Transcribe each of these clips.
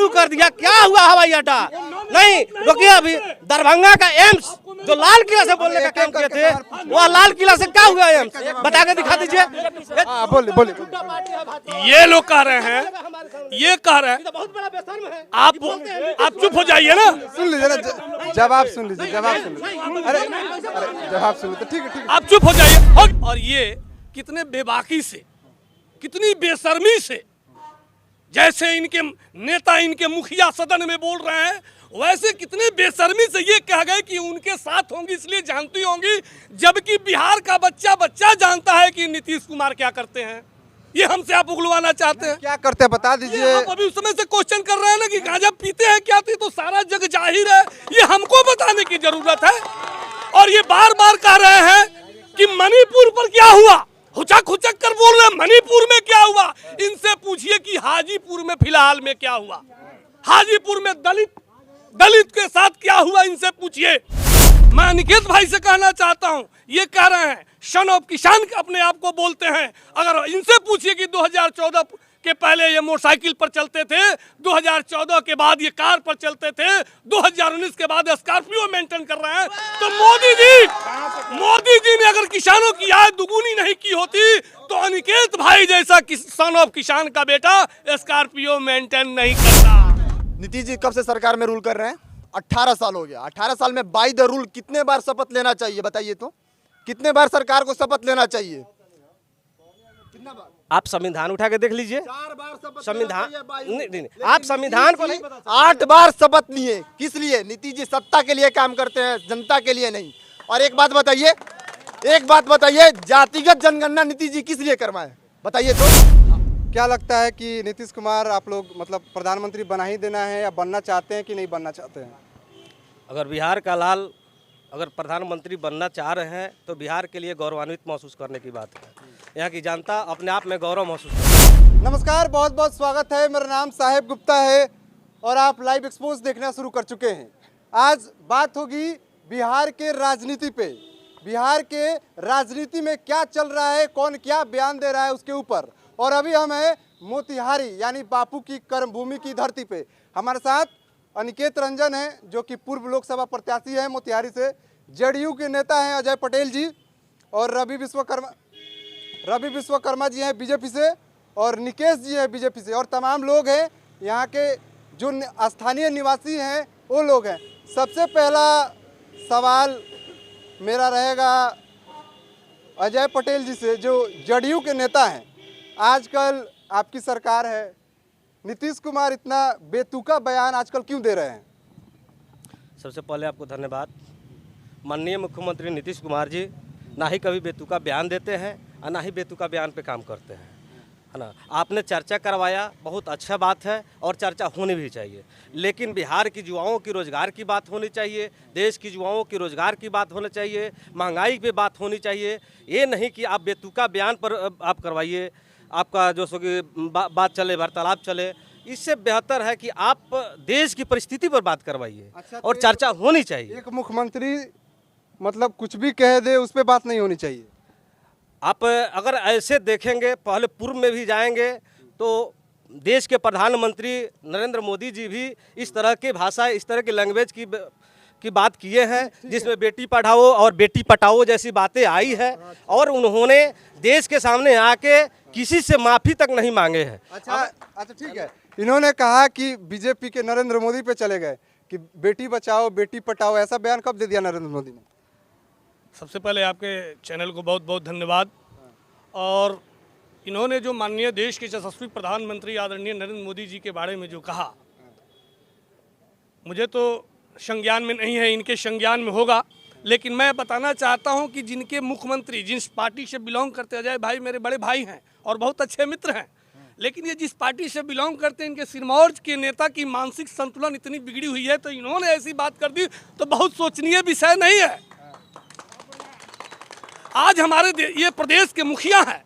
चालू कर दिया, क्या हुआ हवाई अड्डा? नहीं रुकिए, अभी दरभंगा का एम्स जो लाल किला से बोलने का काम किए थे, वो लाल किला से क्या हुआ एम्स बता के दिखा दीजिए। बोलिए। ये लोग कह रहे हैं, ये कह रहे हैं, बहुत बड़ा बेशर्म है। आप चुप हो जाइए ना, सुन लीजिए ना, जवाब सुन लीजिए। अरे जवाब सुन लीजिए, ठीक है। आप चुप हो जाइए। और ये कितने बेबाकी से, कितनी बेशर्मी से, जैसे इनके नेता, इनके मुखिया सदन में बोल रहे हैं, वैसे कितने बेशर्मी से ये कह गए कि उनके साथ होंगी इसलिए जानती होंगी, जबकि बिहार का बच्चा जानता है कि नीतीश कुमार क्या करते हैं। ये हमसे आप उगलवाना चाहते हैं। क्या करते हैं बता दीजिए। आप अभी उस समय से क्वेश्चन कर रहे हैं ना कि गांजा पीते हैं क्या, तो सारा जग जाहिर है, ये हमको बताने की जरूरत है। और ये बार बार कह रहे हैं कि मणिपुर पर क्या हुआ, हुचक हुचक कर बोल रहे हैं मणिपुर में क्या हुआ। इनसे पूछिए कि हाजीपुर में फिलहाल में क्या हुआ, हाजीपुर में दलित के साथ क्या हुआ, इनसे पूछिए। मैं अनिकेत भाई से कहना चाहता हूं, ये कह रहे हैं सन ऑफ किसान अपने आप को बोलते हैं। अगर इनसे पूछिए कि 2014 के पहले ये मोटरसाइकिल पर चलते थे, 2014 के बाद ये कार पर चलते थे, 2019 के बाद स्कॉर्पियो मेंटेन कर रहे हैं, तो मोदी जी ने अगर किसानों की आय दुगुनी नहीं की होती तो अनिकेत भाई जैसा सन ऑफ किसान का बेटा स्कॉर्पियो मेंटेन नहीं करता। नीतीश जी कब से सरकार में रूल कर रहे हैं? 18 साल हो गया। 18 साल में बाय द रूल कितने बार शपथ लेना चाहिए बताइए तो? कितने बार सरकार को शपथ लेना चाहिए? कितना बार? आप संविधान उठा के देख लीजिए। 4 बार शपथ संविधान नहीं, आप संविधान को नहीं, 8 बार शपथ लिए। किस लिए? नीतीश जी सत्ता के लिए काम करते हैं, जनता के लिए नहीं। और एक बात बताइए, जातिगत जनगणना नीतीश जी किस लिए करवाए बताइए तो? क्या लगता है कि नीतीश कुमार आप लोग मतलब प्रधानमंत्री बना ही देना है या बनना चाहते हैं कि नहीं बनना चाहते हैं? अगर बिहार का लाल अगर प्रधानमंत्री बनना चाह रहे हैं तो बिहार के लिए गौरवान्वित महसूस करने की बात है। यहाँ की जनता अपने आप में गौरव महसूस करती है। नमस्कार, बहुत बहुत स्वागत है। मेरा नाम साहेब गुप्ता है और आप लाइव एक्सपोज देखना शुरू कर चुके हैं। आज बात होगी बिहार के राजनीति पे। बिहार के राजनीति में क्या चल रहा है, कौन क्या बयान दे रहा है उसके ऊपर। और अभी हम हैं मोतिहारी यानी बापू की कर्मभूमि की धरती पे। हमारे साथ अनिकेत रंजन हैं जो कि पूर्व लोकसभा प्रत्याशी हैं मोतिहारी से, जेडीयू के नेता हैं अजय पटेल जी, और रवि विश्वकर्मा जी हैं बीजेपी से, और निकेश जी हैं बीजेपी से, और तमाम लोग हैं यहाँ के जो स्थानीय निवासी हैं वो लोग हैं। सबसे पहला सवाल मेरा रहेगा अजय पटेल जी से जो जेडीयू के नेता हैं। आजकल आपकी सरकार है, नीतीश कुमार इतना बेतुका बयान आजकल क्यों दे रहे हैं? सबसे पहले आपको धन्यवाद। माननीय मुख्यमंत्री नीतीश कुमार जी ना ही कभी बेतुका बयान देते हैं और ना ही बेतुका बयान पे काम करते हैं, है ना। आपने चर्चा करवाया, बहुत अच्छा बात है और चर्चा होनी भी चाहिए। लेकिन बिहार की युवाओं की रोज़गार की बात होनी चाहिए, देश की युवाओं की रोज़गार की बात होनी चाहिए, महंगाई पे बात होनी चाहिए। ये नहीं कि आप बेतुका बयान पर आप करवाइए, आपका जो सो कि बात चले, वार्तालाप चले। इससे बेहतर है कि आप देश की परिस्थिति पर बात करवाइए। अच्छा, और चर्चा होनी चाहिए। एक मुख्यमंत्री मतलब कुछ भी कह दे उस पर बात नहीं होनी चाहिए। आप अगर ऐसे देखेंगे, पहले पूर्व में भी जाएंगे तो देश के प्रधानमंत्री नरेंद्र मोदी जी भी इस तरह की भाषा, इस तरह की लैंग्वेज की बात किए हैं, जिसमें बेटी पढ़ाओ और बेटी पटाओ जैसी बातें आई है, और उन्होंने देश के सामने आके किसी से माफ़ी तक नहीं मांगे हैं। अच्छा ठीक है। इन्होंने कहा कि बीजेपी के नरेंद्र मोदी पे चले गए कि बेटी बचाओ बेटी पटाओ, ऐसा बयान कब दे दिया नरेंद्र मोदी ने? सबसे पहले आपके चैनल को बहुत बहुत धन्यवाद। और इन्होंने जो माननीय देश के यशस्वी प्रधानमंत्री आदरणीय नरेंद्र मोदी जी के बारे में जो कहा, मुझे तो संज्ञान में नहीं है, इनके संज्ञान में होगा। लेकिन मैं बताना चाहता हूं कि जिनके मुख्यमंत्री जिस पार्टी से बिलोंग करते, अजय भाई मेरे बड़े भाई हैं और बहुत अच्छे मित्र हैं, लेकिन ये जिस पार्टी से बिलोंग करते हैं, इनके सिरमौर के नेता की मानसिक संतुलन इतनी बिगड़ी हुई है, तो इन्होंने ऐसी बात कर दी तो बहुत सोचनीय विषय नहीं है। आज हमारे ये प्रदेश के मुखिया हैं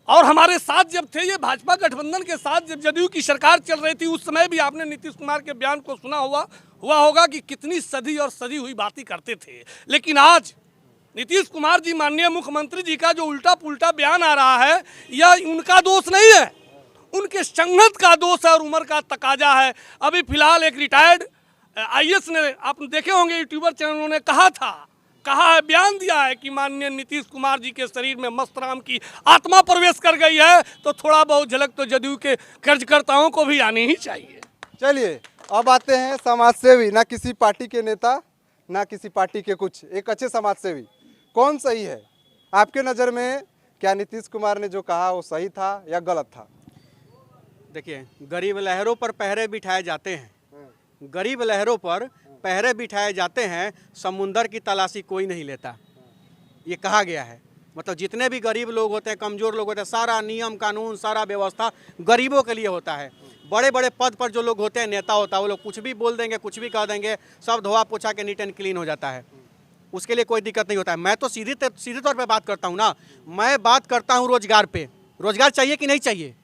और हमारे साथ जब थे, ये भाजपा गठबंधन के साथ जब जदयू की सरकार चल रही थी, उस समय भी आपने नीतीश कुमार के बयान को सुना हुआ होगा कि कितनी सधी और सजी हुई बातें करते थे। लेकिन आज नीतीश कुमार जी माननीय मुख्यमंत्री जी का जो उल्टा पुल्टा बयान आ रहा है, यह उनका दोष नहीं है, उनके संगत का दोष है और उम्र का तकाजा है। अभी फिलहाल एक रिटायर्ड आईएएस ने, आप देखे होंगे यूट्यूबर चैनल, उन्होंने कहा है, बयान दिया है कि माननीय नीतीश कुमार जी के शरीर में मस्त राम की आत्मा प्रवेश कर गई है, तो थोड़ा बहुत झलक तो जदयू के कार्यकर्ताओं को भी आनी ही चाहिए। चलिए अब आते हैं समाज सेवी, ना किसी पार्टी के नेता ना किसी पार्टी के कुछ, एक अच्छे समाज सेवी कौन सही है आपके नज़र में? क्या नीतीश कुमार ने जो कहा वो सही था या गलत था? देखिए, गरीब लहरों पर पहरे बिठाए जाते हैं, गरीब लहरों पर पहरे बिठाए जाते हैं, समुंदर की तलाशी कोई नहीं लेता, ये कहा गया है। मतलब जितने भी गरीब लोग होते हैं, कमज़ोर लोग होते हैं, सारा नियम कानून सारा व्यवस्था गरीबों के लिए होता है। बड़े बड़े पद पर जो लोग होते हैं, नेता होता है, वो लोग कुछ भी बोल देंगे, कुछ भी कह देंगे, सब धोआ पोछा के नीट एंड क्लीन हो जाता है, उसके लिए कोई दिक्कत नहीं होता है। मैं तो सीधे तौर पे बात करता हूँ ना, मैं बात करता हूँ रोजगार पे। रोजगार चाहिए कि नहीं चाहिए?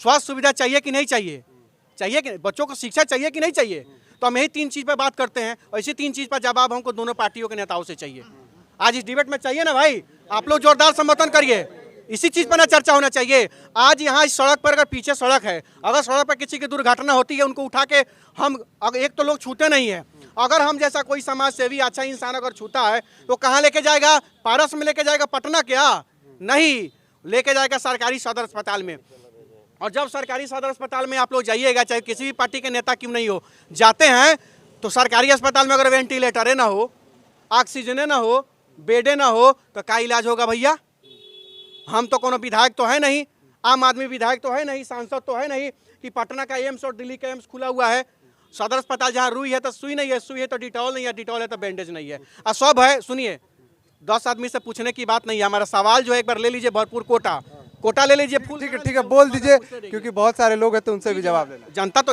स्वास्थ्य सुविधा चाहिए कि नहीं चाहिए? चाहिए कि नहीं? बच्चों को शिक्षा चाहिए कि नहीं चाहिए? तो हम यही 3 चीज़ पे बात करते हैं और इसी 3 चीज़ पर जवाब हमको दोनों पार्टियों के नेताओं से चाहिए। आज इस डिबेट में चाहिए ना भाई, आप लोग जोरदार समर्थन करिए, इसी चीज़ पर ना चर्चा होना चाहिए। आज यहाँ इस सड़क पर अगर पीछे सड़क है, अगर सड़क पर किसी की दुर्घटना होती है, उनको उठा के हम, अगर एक तो लोग छूते नहीं है, अगर हम जैसा कोई समाज सेवी अच्छा इंसान अगर छूता है तो कहाँ लेके जाएगा? पारस में लेके जाएगा? पटना क्या? नहीं, लेके जाएगा सरकारी सदर अस्पताल में। और जब सरकारी सदर अस्पताल में आप लोग जाइएगा, चाहे किसी भी पार्टी के नेता क्यों नहीं हो, जाते हैं तो सरकारी अस्पताल में अगर वेंटिलेटर ना हो, ऑक्सीजन ना हो, बेडे ना हो, तो क्या इलाज होगा भैया? हम तो कोनो विधायक तो है नहीं, आम आदमी विधायक तो है नहीं, सांसद तो है नहीं कि पटना का एम्स और दिल्ली का एम्स खुला हुआ है। सदर अस्पताल जहाँ रुई है तो सुई नहीं है, सुई है तो डिटॉल नहीं है, डिटॉल है तो बैंडेज नहीं है, और सब है। सुनिए, 10 आदमी से पूछने की बात नहीं है, हमारा सवाल जो है, एक बार ले लीजिए भरपूर कोटा ले लीजिए, फुल। ठीक है, बोल दीजिए, क्योंकि बहुत सारे लोग हैं तो उनसे भी जवाब लेना।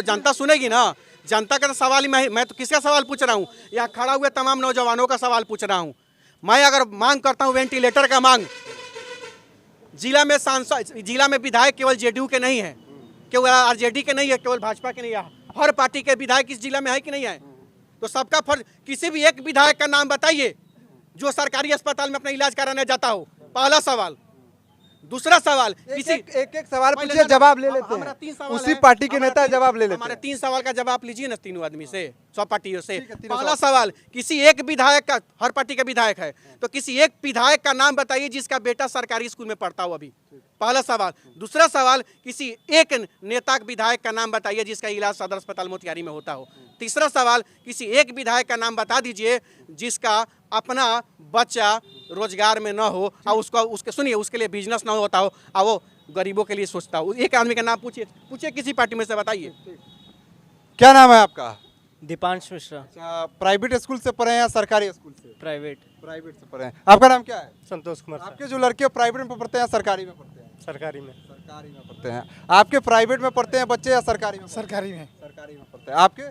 जनता सुनेगी ना, जनता का तो सवाल ही मैं तो किसका सवाल पूछ रहा हूँ? यहाँ खड़ा हुए तमाम नौजवानों का सवाल पूछ रहा हूँ। मैं अगर मांग करता हूँ वेंटिलेटर का मांग, जिला में सांसद, जिला में विधायक केवल जेडीयू के नहीं है, केवल आरजेडी के नहीं है, केवल भाजपा के नहीं है, हर पार्टी के विधायक इस जिला में है कि नहीं है? तो सबका फर्ज, किसी भी एक विधायक का नाम बताइए जो सरकारी अस्पताल में अपना इलाज कराने जाता हो, पहला सवाल। दूसरा सवाल, किसी एक सवाल पूछिए, जवाब ले लेते हैं, उसी पार्टी के नेता जवाब ले लेते हैं। हमारे 3 सवाल का जवाब लीजिए ना, तीनों आदमी से, सब पार्टियों से। पहला सवाल, किसी एक विधायक का, हर पार्टी का विधायक है, तो किसी एक विधायक का नाम बताइए जिसका बेटा सरकारी स्कूल में पढ़ता हो अभी, पहला सवाल। दूसरा सवाल, किसी एक नेता विधायक का नाम बताइए जिसका इलाज सदर अस्पताल मोतिहारी में होता हो। तीसरा सवाल, किसी एक विधायक का नाम बता दीजिए जिसका अपना बच्चा रोजगार में ना हो और उसके सुनिए, उसके लिए बिजनेस ना होता हो और वो गरीबों के लिए सोचता हो। एक आदमी का नाम पूछिए किसी पार्टी में से, बताइए। क्या नाम है आपका? दीपांश मिश्रा। प्राइवेट स्कूल से पढ़े हैं या सरकारी स्कूल से? प्राइवेट से पढ़े हैं। आपका नाम क्या है? संतोष कुमार। आपके जो लड़के प्राइवेट में पढ़ते हैं सरकारी में पढ़ते हैं? सरकारी में। सरकारी में पढ़ते हैं। आपके प्राइवेट में पढ़ते हैं बच्चे या सरकारी में? सरकारी में। सरकारी में पढ़ते हैं। आपके?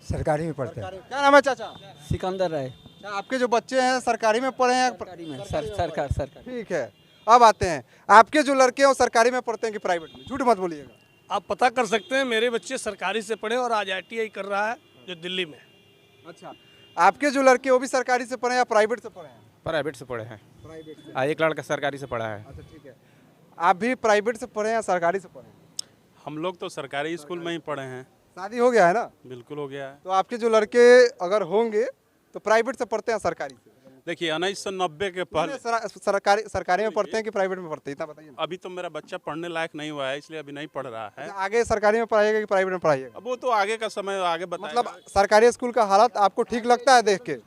सरकारी में पढ़ते हैं। क्या नाम है चाचा? सिकंदर राय। आपके जो बच्चे हैं सरकारी में पढ़े हैं? सरकारी में। सरकार। ठीक है, अब आते हैं, आपके जो लड़के हैं वो सरकारी में पढ़ते हैं कि प्राइवेट में? झूठ मत बोलिएगा। आप पता कर सकते हैं, मेरे बच्चे सरकारी से पढ़े और आज ITI कर रहा है जो दिल्ली में। अच्छा, आपके जो लड़के वो भी सरकारी से पढ़े या प्राइवेट से पढ़े हैं? प्राइवेट से पढ़े हैं। प्राइवेट से। एक लड़का सरकारी से पढ़ा है। अच्छा ठीक है, आप भी प्राइवेट से पढ़े या सरकारी से पढ़े? हम लोग तो सरकारी स्कूल में ही पढ़े हैं। शादी हो गया है ना? बिल्कुल हो गया है। तो आपके जो लड़के अगर होंगे तो प्राइवेट से पढ़ते हैं सरकारी से? देखिए 1990 के पहले सरकारी में पढ़ते हैं कि प्राइवेट में पढ़ते हैं, इतना बताइए। अभी तो मेरा बच्चा पढ़ने लायक नहीं हुआ है, इसलिए अभी नहीं पढ़ रहा है। आगे सरकारी में पढ़ाइएगा कि प्राइवेट में पढ़ाइएगा? अब वो तो आगे का समय आगे बताएगा। मतलब सरकारी स्कूल का हालत आपको ठीक लगता है देख के?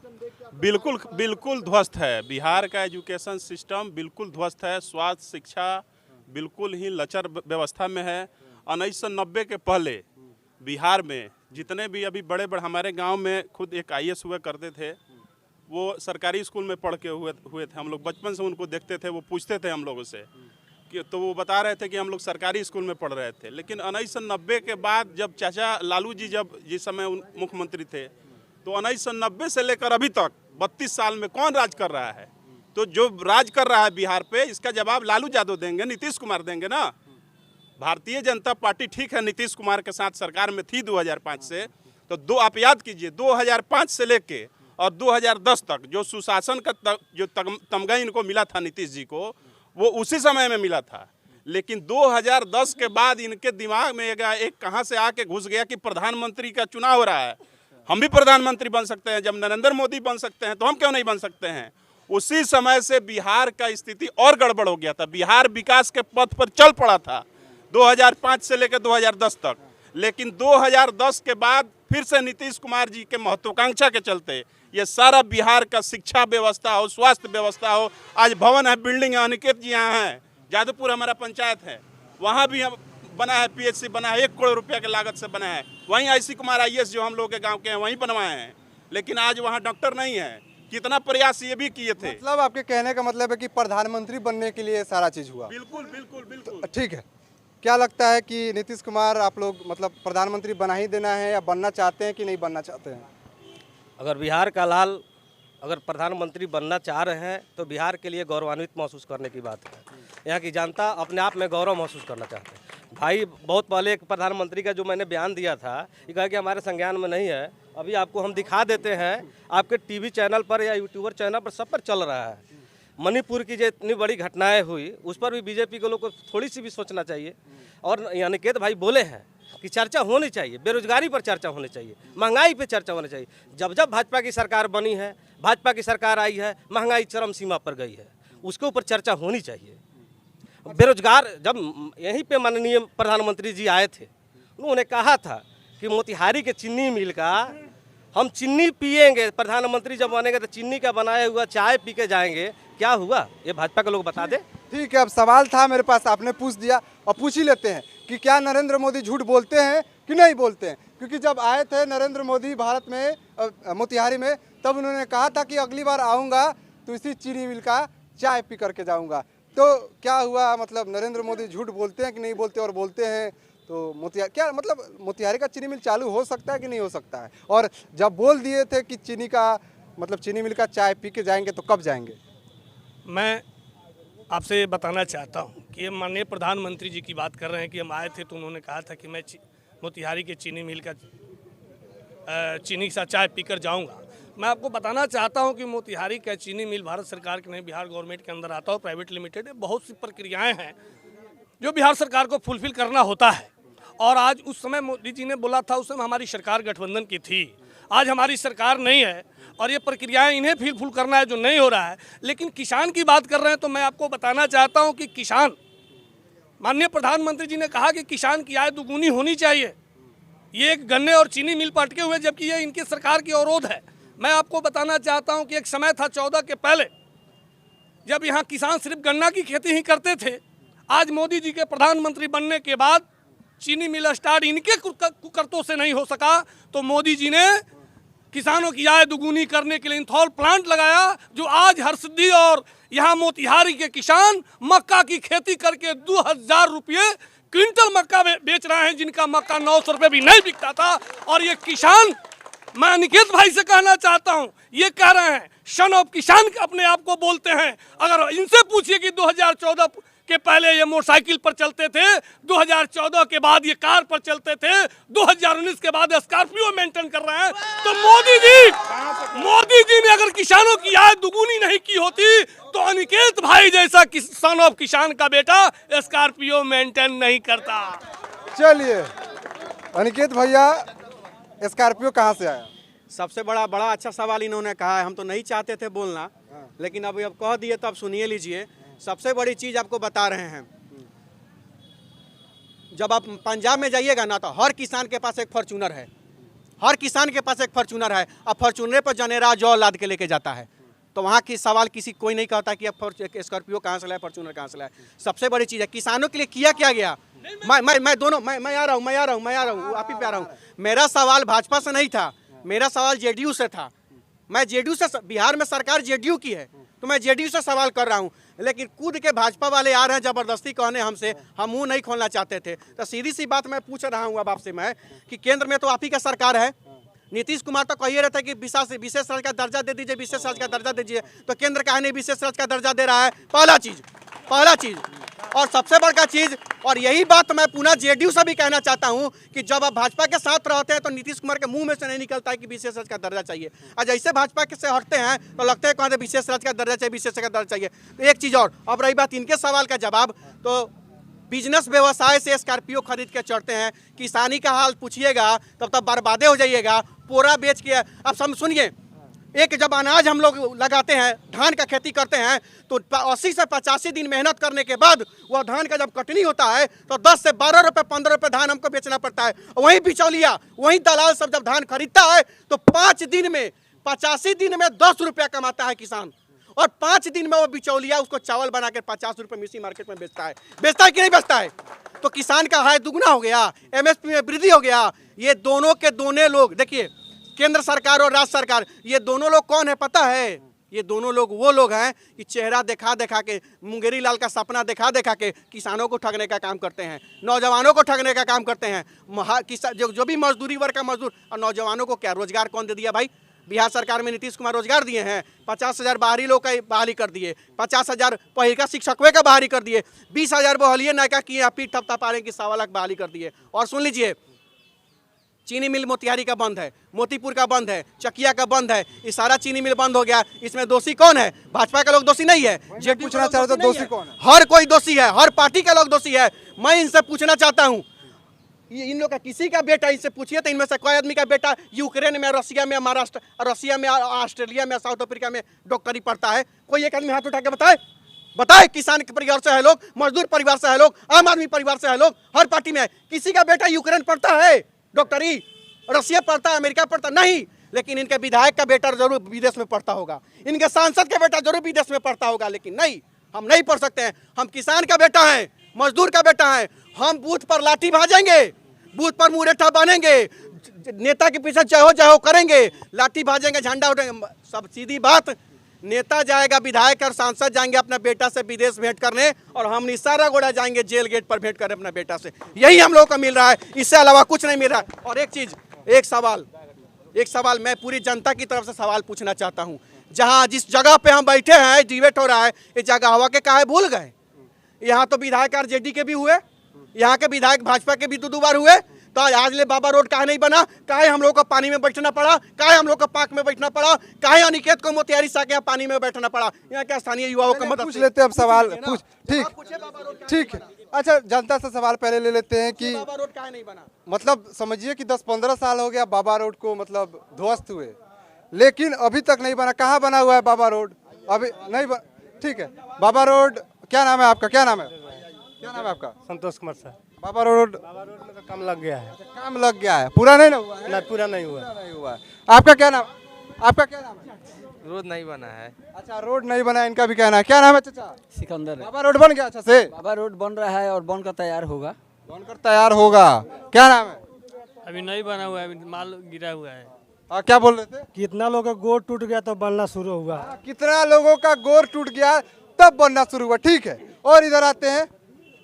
बिल्कुल ध्वस्त है। बिहार का एजुकेशन सिस्टम बिल्कुल ध्वस्त है। स्वास्थ्य शिक्षा बिल्कुल ही लचर व्यवस्था में है। 1990 के पहले बिहार में जितने भी अभी बड़े हमारे गांव में खुद एक IAS हुआ करते थे, वो सरकारी स्कूल में पढ़ के हुए थे। हम लोग बचपन से उनको देखते थे, वो पूछते थे हम लोगों से कि, तो वो बता रहे थे कि हम लोग सरकारी स्कूल में पढ़ रहे थे। लेकिन 1990 के बाद जब चाचा लालू जी जब जिस समय मुख्यमंत्री थे, तो 1990 से लेकर अभी तक 32 साल में कौन राज कर रहा है? तो जो राज कर रहा है बिहार पे, इसका जवाब लालू यादव देंगे, नीतीश कुमार देंगे ना। भारतीय जनता पार्टी ठीक है नीतीश कुमार के साथ सरकार में थी 2005 से, तो आप याद कीजिए 2005 से लेके और 2010 तक जो सुशासन का जो तमगा इनको मिला था नीतीश जी को, वो उसी समय में मिला था। लेकिन 2010 के बाद इनके दिमाग में एक कहां से आके घुस गया कि प्रधानमंत्री का चुनाव हो रहा है, हम भी प्रधानमंत्री बन सकते हैं। जब नरेंद्र मोदी बन सकते हैं तो हम क्यों नहीं बन सकते हैं। उसी समय से बिहार का स्थिति और गड़बड़ हो गया था। बिहार विकास के पथ पर चल पड़ा था 2005 से लेकर 2010 तक, लेकिन 2010 के बाद फिर से नीतीश कुमार जी के महत्वाकांक्षा के चलते ये सारा बिहार का शिक्षा व्यवस्था हो, स्वास्थ्य व्यवस्था हो, आज भवन है, बिल्डिंग है, अनिकेत जी यहाँ हैं, जादवपुर हमारा पंचायत है, वहाँ भी हम बना है, PHC बना है, 1 करोड़ रुपया के लागत से बना है। वहीं IC कुमार IAS जो हम लोग के गांव के हैं वहीं बनवाए हैं, लेकिन आज वहाँ डॉक्टर नहीं है। कितना प्रयास ये भी किए थे। मतलब आपके कहने का मतलब है कि प्रधानमंत्री बनने के लिए सारा चीज हुआ। बिल्कुल बिल्कुल बिल्कुल। ठीक है, क्या लगता है कि नीतीश कुमार आप लोग मतलब प्रधानमंत्री बना ही देना है या बनना चाहते हैं कि नहीं बनना चाहते हैं? अगर बिहार का लाल अगर प्रधानमंत्री बनना चाह रहे हैं तो बिहार के लिए गौरवान्वित महसूस करने की बात है। यहाँ की जनता अपने आप में गौरव महसूस करना चाहते हैं। भाई बहुत पहले एक प्रधानमंत्री का जो मैंने बयान दिया था, ये कहा कि हमारे संज्ञान में नहीं है, अभी आपको हम दिखा देते हैं, आपके टीवी चैनल पर या यूट्यूबर चैनल पर सब पर चल रहा है। मणिपुर की जो इतनी बड़ी घटनाएं हुई उस पर भी बीजेपी के लोग को थोड़ी सी भी सोचना चाहिए। और अनिकेत भाई बोले हैं कि चर्चा होनी चाहिए, बेरोजगारी पर चर्चा होनी चाहिए, महंगाई पर चर्चा होनी चाहिए। जब जब भाजपा की सरकार बनी है, भाजपा की सरकार आई है, महंगाई चरम सीमा पर गई है, उसके ऊपर चर्चा होनी चाहिए। बेरोजगार जब यहीं पे माननीय प्रधानमंत्री जी आए थे, उन्होंने कहा था कि मोतिहारी के चीनी मिल का हम चीनी पिएंगे, प्रधानमंत्री जब बनेंगे तो चीनी का बनाया हुआ चाय पी के जाएंगे। क्या हुआ ये भाजपा के लोग बता दे। ठीक है, अब सवाल था मेरे पास, आपने पूछ दिया और पूछ ही लेते हैं कि क्या नरेंद्र मोदी झूठ बोलते हैं कि नहीं बोलते हैं। क्योंकि जब आए थे नरेंद्र मोदी भारत में मोतिहारी में, तब उन्होंने कहा था कि अगली बार आऊँगा तो इसी चीनी मिल का चाय पी करके जाऊँगा। तो क्या हुआ, मतलब नरेंद्र मोदी झूठ बोलते हैं कि नहीं बोलते, और बोलते हैं तो मोतिहारी का चीनी मिल चालू हो सकता है कि नहीं हो सकता है। और जब बोल दिए थे कि चीनी मिल का चाय पी के जाएंगे तो कब जाएंगे? मैं आपसे बताना चाहता हूं कि ये माननीय प्रधानमंत्री जी की बात कर रहे हैं कि हम आए थे तो उन्होंने कहा था कि मैं मोतिहारी के चीनी मिल का चीनी सा चाय पीकर जाऊंगा। मैं आपको बताना चाहता हूं कि मोतिहारी का चीनी मिल भारत सरकार के नहीं, बिहार गवर्नमेंट के अंदर आता हो, प्राइवेट लिमिटेड है। बहुत सी प्रक्रियाएं हैं जो बिहार सरकार को फुलफिल करना होता है। और आज उस समय मोदी जी ने बोला था, उस समय हमारी सरकार गठबंधन की थी, आज हमारी सरकार नहीं है और ये प्रक्रियाएं इन्हें फुलफिल करना है जो नहीं हो रहा है। लेकिन किसान की बात कर रहे हैं तो मैं आपको बताना चाहता हूं कि किसान, माननीय प्रधानमंत्री जी ने कहा कि किसान की आय दुगुनी होनी चाहिए। ये एक गन्ने और चीनी मिल पर अटके हुए, जबकि ये इनकी सरकार की अवरोध है। मैं आपको बताना चाहता हूं कि एक समय था 14 के पहले, जब यहाँ किसान सिर्फ गन्ना की खेती ही करते थे। आज मोदी जी के प्रधानमंत्री बनने के बाद चीनी मिल स्टार्ट इनके कुकर्तों से नहीं हो सका, तो मोदी जी ने किसानों की आय दुगुनी करने के लिए इंथॉल प्लांट लगाया, जो आज हरसिद्धि और यहाँ मोतिहारी के किसान मक्का की खेती करके 2000 रुपये क्विंटल मक्का बेच रहे हैं, जिनका मक्का 900 रुपये भी नहीं बिकता था। और ये किसान, मैं अनिकेत भाई से कहना चाहता हूं, ये कह रहे हैं सन ऑफ किसान अपने आप को बोलते हैं। अगर इनसे पूछिए कि 2014 के पहले ये मोटरसाइकिल पर चलते थे, 2014 के बाद ये कार पर चलते थे, 2019 के बाद स्कॉर्पियो मेंटेन कर रहे हैं। तो मोदी जी ने अगर किसानों की आय दुगुनी नहीं की होती तो अनिकेत भाई जैसा सन ऑफ किसान का बेटा स्कॉर्पियो मेंटेन नहीं करता। चलिए अनिकेत भैया, स्कॉर्पियो कहाँ से आया? सबसे बड़ा अच्छा सवाल इन्होंने कहा है। हम तो नहीं चाहते थे बोलना, लेकिन अब कह दिए तो अब सुनिए लीजिए। सबसे बड़ी चीज़ आपको बता रहे हैं, जब आप पंजाब में जाइएगा ना तो हर किसान के पास एक फॉर्च्यूनर है, हर किसान के पास एक फॉर्च्यूनर है। अब फॉर्च्यूनर पर जनेरा जौ लाद के लेके जाता है, तो वहाँ की सवाल कोई नहीं कहता कि अब स्कॉर्पियो कहाँ से लाए, फॉर्च्यूनर कहाँ से लाए। सबसे बड़ी चीज़ है किसानों के लिए किया क्या गया। मैं आ रहा हूँ, आप ही पे आ रहा हूँ। मेरा सवाल भाजपा से नहीं था, मेरा सवाल जेडीयू से था। मैं जेडीयू से, बिहार में सरकार जेडीयू की है तो मैं जेडीयू से सवाल कर रहा हूँ। लेकिन कूद के भाजपा वाले आ रहे हैं जबरदस्ती कहने हमसे, हम मुंह नहीं खोलना चाहते थे। तो सीधी सी बात मैं पूछ रहा हूँ अब आपसे मैं कि केंद्र में तो आप ही का सरकार है। नीतीश कुमार तो कहिए रहे थे कि विशेष राज्य का दर्जा दे दीजिए, विशेष राज्य का दर्जा दीजिए, तो केंद्र कहा नहीं विशेष राज्य का दर्जा दे रहा है। पहला चीज और सबसे बड़का चीज, और यही बात मैं पुनः जेडीयू से भी कहना चाहता हूं कि जब आप भाजपा के साथ रहते हैं तो नीतीश कुमार के मुंह में से नहीं निकलता है कि विशेष राज्य का दर्जा चाहिए। आज ऐसे भाजपा के से हटते हैं तो लगता है कहते विशेष राज्य का दर्जा चाहिए, विशेष का दर्जा चाहिए। तो एक चीज़ और, अब रही बात इनके सवाल का जवाब, तो बिजनेस व्यवसाय से स्कॉर्पियो खरीद के चढ़ते हैं। किसानी का हाल पूछिएगा तब तब बर्बादे हो जाइएगा। पोरा बेच के अब सब सुनिए, एक जब अनाज हम लोग लगाते हैं, धान का खेती करते हैं, तो 80 से 85 दिन मेहनत करने के बाद वह धान का जब कटनी होता है तो 10 से 12 रुपये 15 रुपये धान हमको बेचना पड़ता है। वहीं बिचौलिया, वहीं दलाल सब जब धान खरीदता है तो 5 दिन में 85 दिन में 10 रुपया कमाता है किसान, और 5 दिन में वो बिचौलिया उसको चावल बना कर 50 रुपये मिसी मार्केट में बेचता है कि नहीं बेचता है? तो किसान का आय दुगना हो गया, MSP में वृद्धि हो गया। ये दोनों के दोनों लोग, देखिए केंद्र सरकार और राज्य सरकार, ये दोनों लोग कौन है पता है? ये दोनों लोग वो लोग हैं कि चेहरा दिखा दिखा के, मुंगेरी लाल का सपना दिखा दिखा के किसानों को ठगने का काम करते हैं, नौजवानों को ठगने का काम करते हैं। जो भी मजदूरी वर्ग का मजदूर, और नौजवानों को क्या रोजगार कौन दे दिया भाई? बिहार सरकार में नीतीश कुमार रोजगार दिए हैं। 50,000 बाहरी लोग का बहाली कर दिए, 50,000 पहिका शिक्षकों का बहाली कर दिए, 20,000 बहलिए नायका किए, पीठ थपथा पा रहे कि 1.25 लाख बहाली कर दिए। और सुन लीजिए, चीनी मिल मोतिहारी का बंद है, मोतीपुर का बंद है, चकिया का बंद है, ये सारा चीनी मिल बंद हो गया। इसमें दोषी कौन है? भाजपा के लोग दोषी नहीं है, जेडी पूछना चाह रहे तो दोषी कौन है? हर कोई दोषी है, हर पार्टी के लोग दोषी है। मैं इनसे पूछना चाहता हूँ, इन लोग का किसी का बेटा, इनसे पूछिए तो इनमें से कोई आदमी का बेटा यूक्रेन में, रसिया में, महाराष्ट्र, रसिया में, ऑस्ट्रेलिया में, साउथ अफ्रीका में डॉक्टरी पढ़ता है? कोई एक आदमी हाथ उठा के बताए किसान के परिवार से है लोग, मजदूर परिवार से है लोग, आम आदमी परिवार से है लोग, हर पार्टी में है। किसी का बेटा यूक्रेन पढ़ता है डॉक्टरी, रसिया पढ़ता है, अमेरिका पढ़ता नहीं, लेकिन इनके विधायक का बेटा जरूर विदेश में पढ़ता होगा, इनके सांसद का बेटा जरूर विदेश में पढ़ता होगा। लेकिन नहीं, हम नहीं पढ़ सकते हैं। हम किसान का बेटा है, मजदूर का बेटा है। हम बूथ पर लाठी भाजेंगे, बूथ पर मुरेठा बांधेंगे, नेता के पीछे जय हो करेंगे, लाठी भाजेंगे, झंडा उठाएंगे। सब सीधी बात, नेता जाएगा, विधायक और सांसद जाएंगे अपना बेटा से विदेश भेंट करने, और हम निसारा गोड़ा जाएंगे जेल गेट पर भेंट करने अपना बेटा से। यही हम लोगों को मिल रहा है, इससे अलावा कुछ नहीं मिल रहा है। और एक चीज, एक सवाल मैं पूरी जनता की तरफ से सवाल पूछना चाहता हूं। जहां जिस जगह पे हम बैठे हैं, डिबेट हो रहा है, ये जगह हवा के काहे भूल गए? यहाँ तो विधायक आरजेडी के भी हुए, यहाँ के विधायक भाजपा के भी 2 बार हुए, तो आज ले बाबा रोड काहे नहीं बना? काहे हम लोग को पानी में बैठना पड़ा? काहे हम लोग को पार्क में बैठना पड़ा? काहे अनिकेत को मोतिहारी सा के पानी में बैठना पड़ा? यहाँ क्या स्थानीय युवाओं का मदद पूछ लेते हैं अब सवाल, पूछ ठीक है। अच्छा, जनता से सवाल पहले ले लेते हैं कि बाबा रोड काहे नहीं बना? मतलब समझिए कि 10-15 साल हो गया बाबा रोड को, मतलब ध्वस्त हुए, लेकिन अभी तक नहीं बना। कहाँ बना हुआ है बाबा रोड? अभी नहीं बना। ठीक है, बाबा रोड, क्या नाम है आपका? क्या नाम है आपका? संतोष कुमार सर। बाबा रोड में तो काम लग गया है। काम लग गया है, पूरा नहीं ना हुआ है? नहीं, पूरा नहीं हुआ। नहीं हुआ है। आपका क्या नाम है? रोड नहीं बना है। अच्छा, रोड नहीं बना, इनका भी कहना है। क्या नाम है चाचा? सिकंदर है। बाबा रोड बन गया अच्छा से? बाबा रोड बन रहा है और बनकर तैयार होगा। बनकर तैयार होगा। क्या नाम है? अभी नहीं बना हुआ है, अभी माल गिरा हुआ है। क्या बोल रहे थे? कितना लोगों का गोड़ टूट गया तो बनना शुरू हुआ। कितना लोगों का गोर टूट गया तब बनना शुरू हुआ। ठीक है, और इधर आते हैं।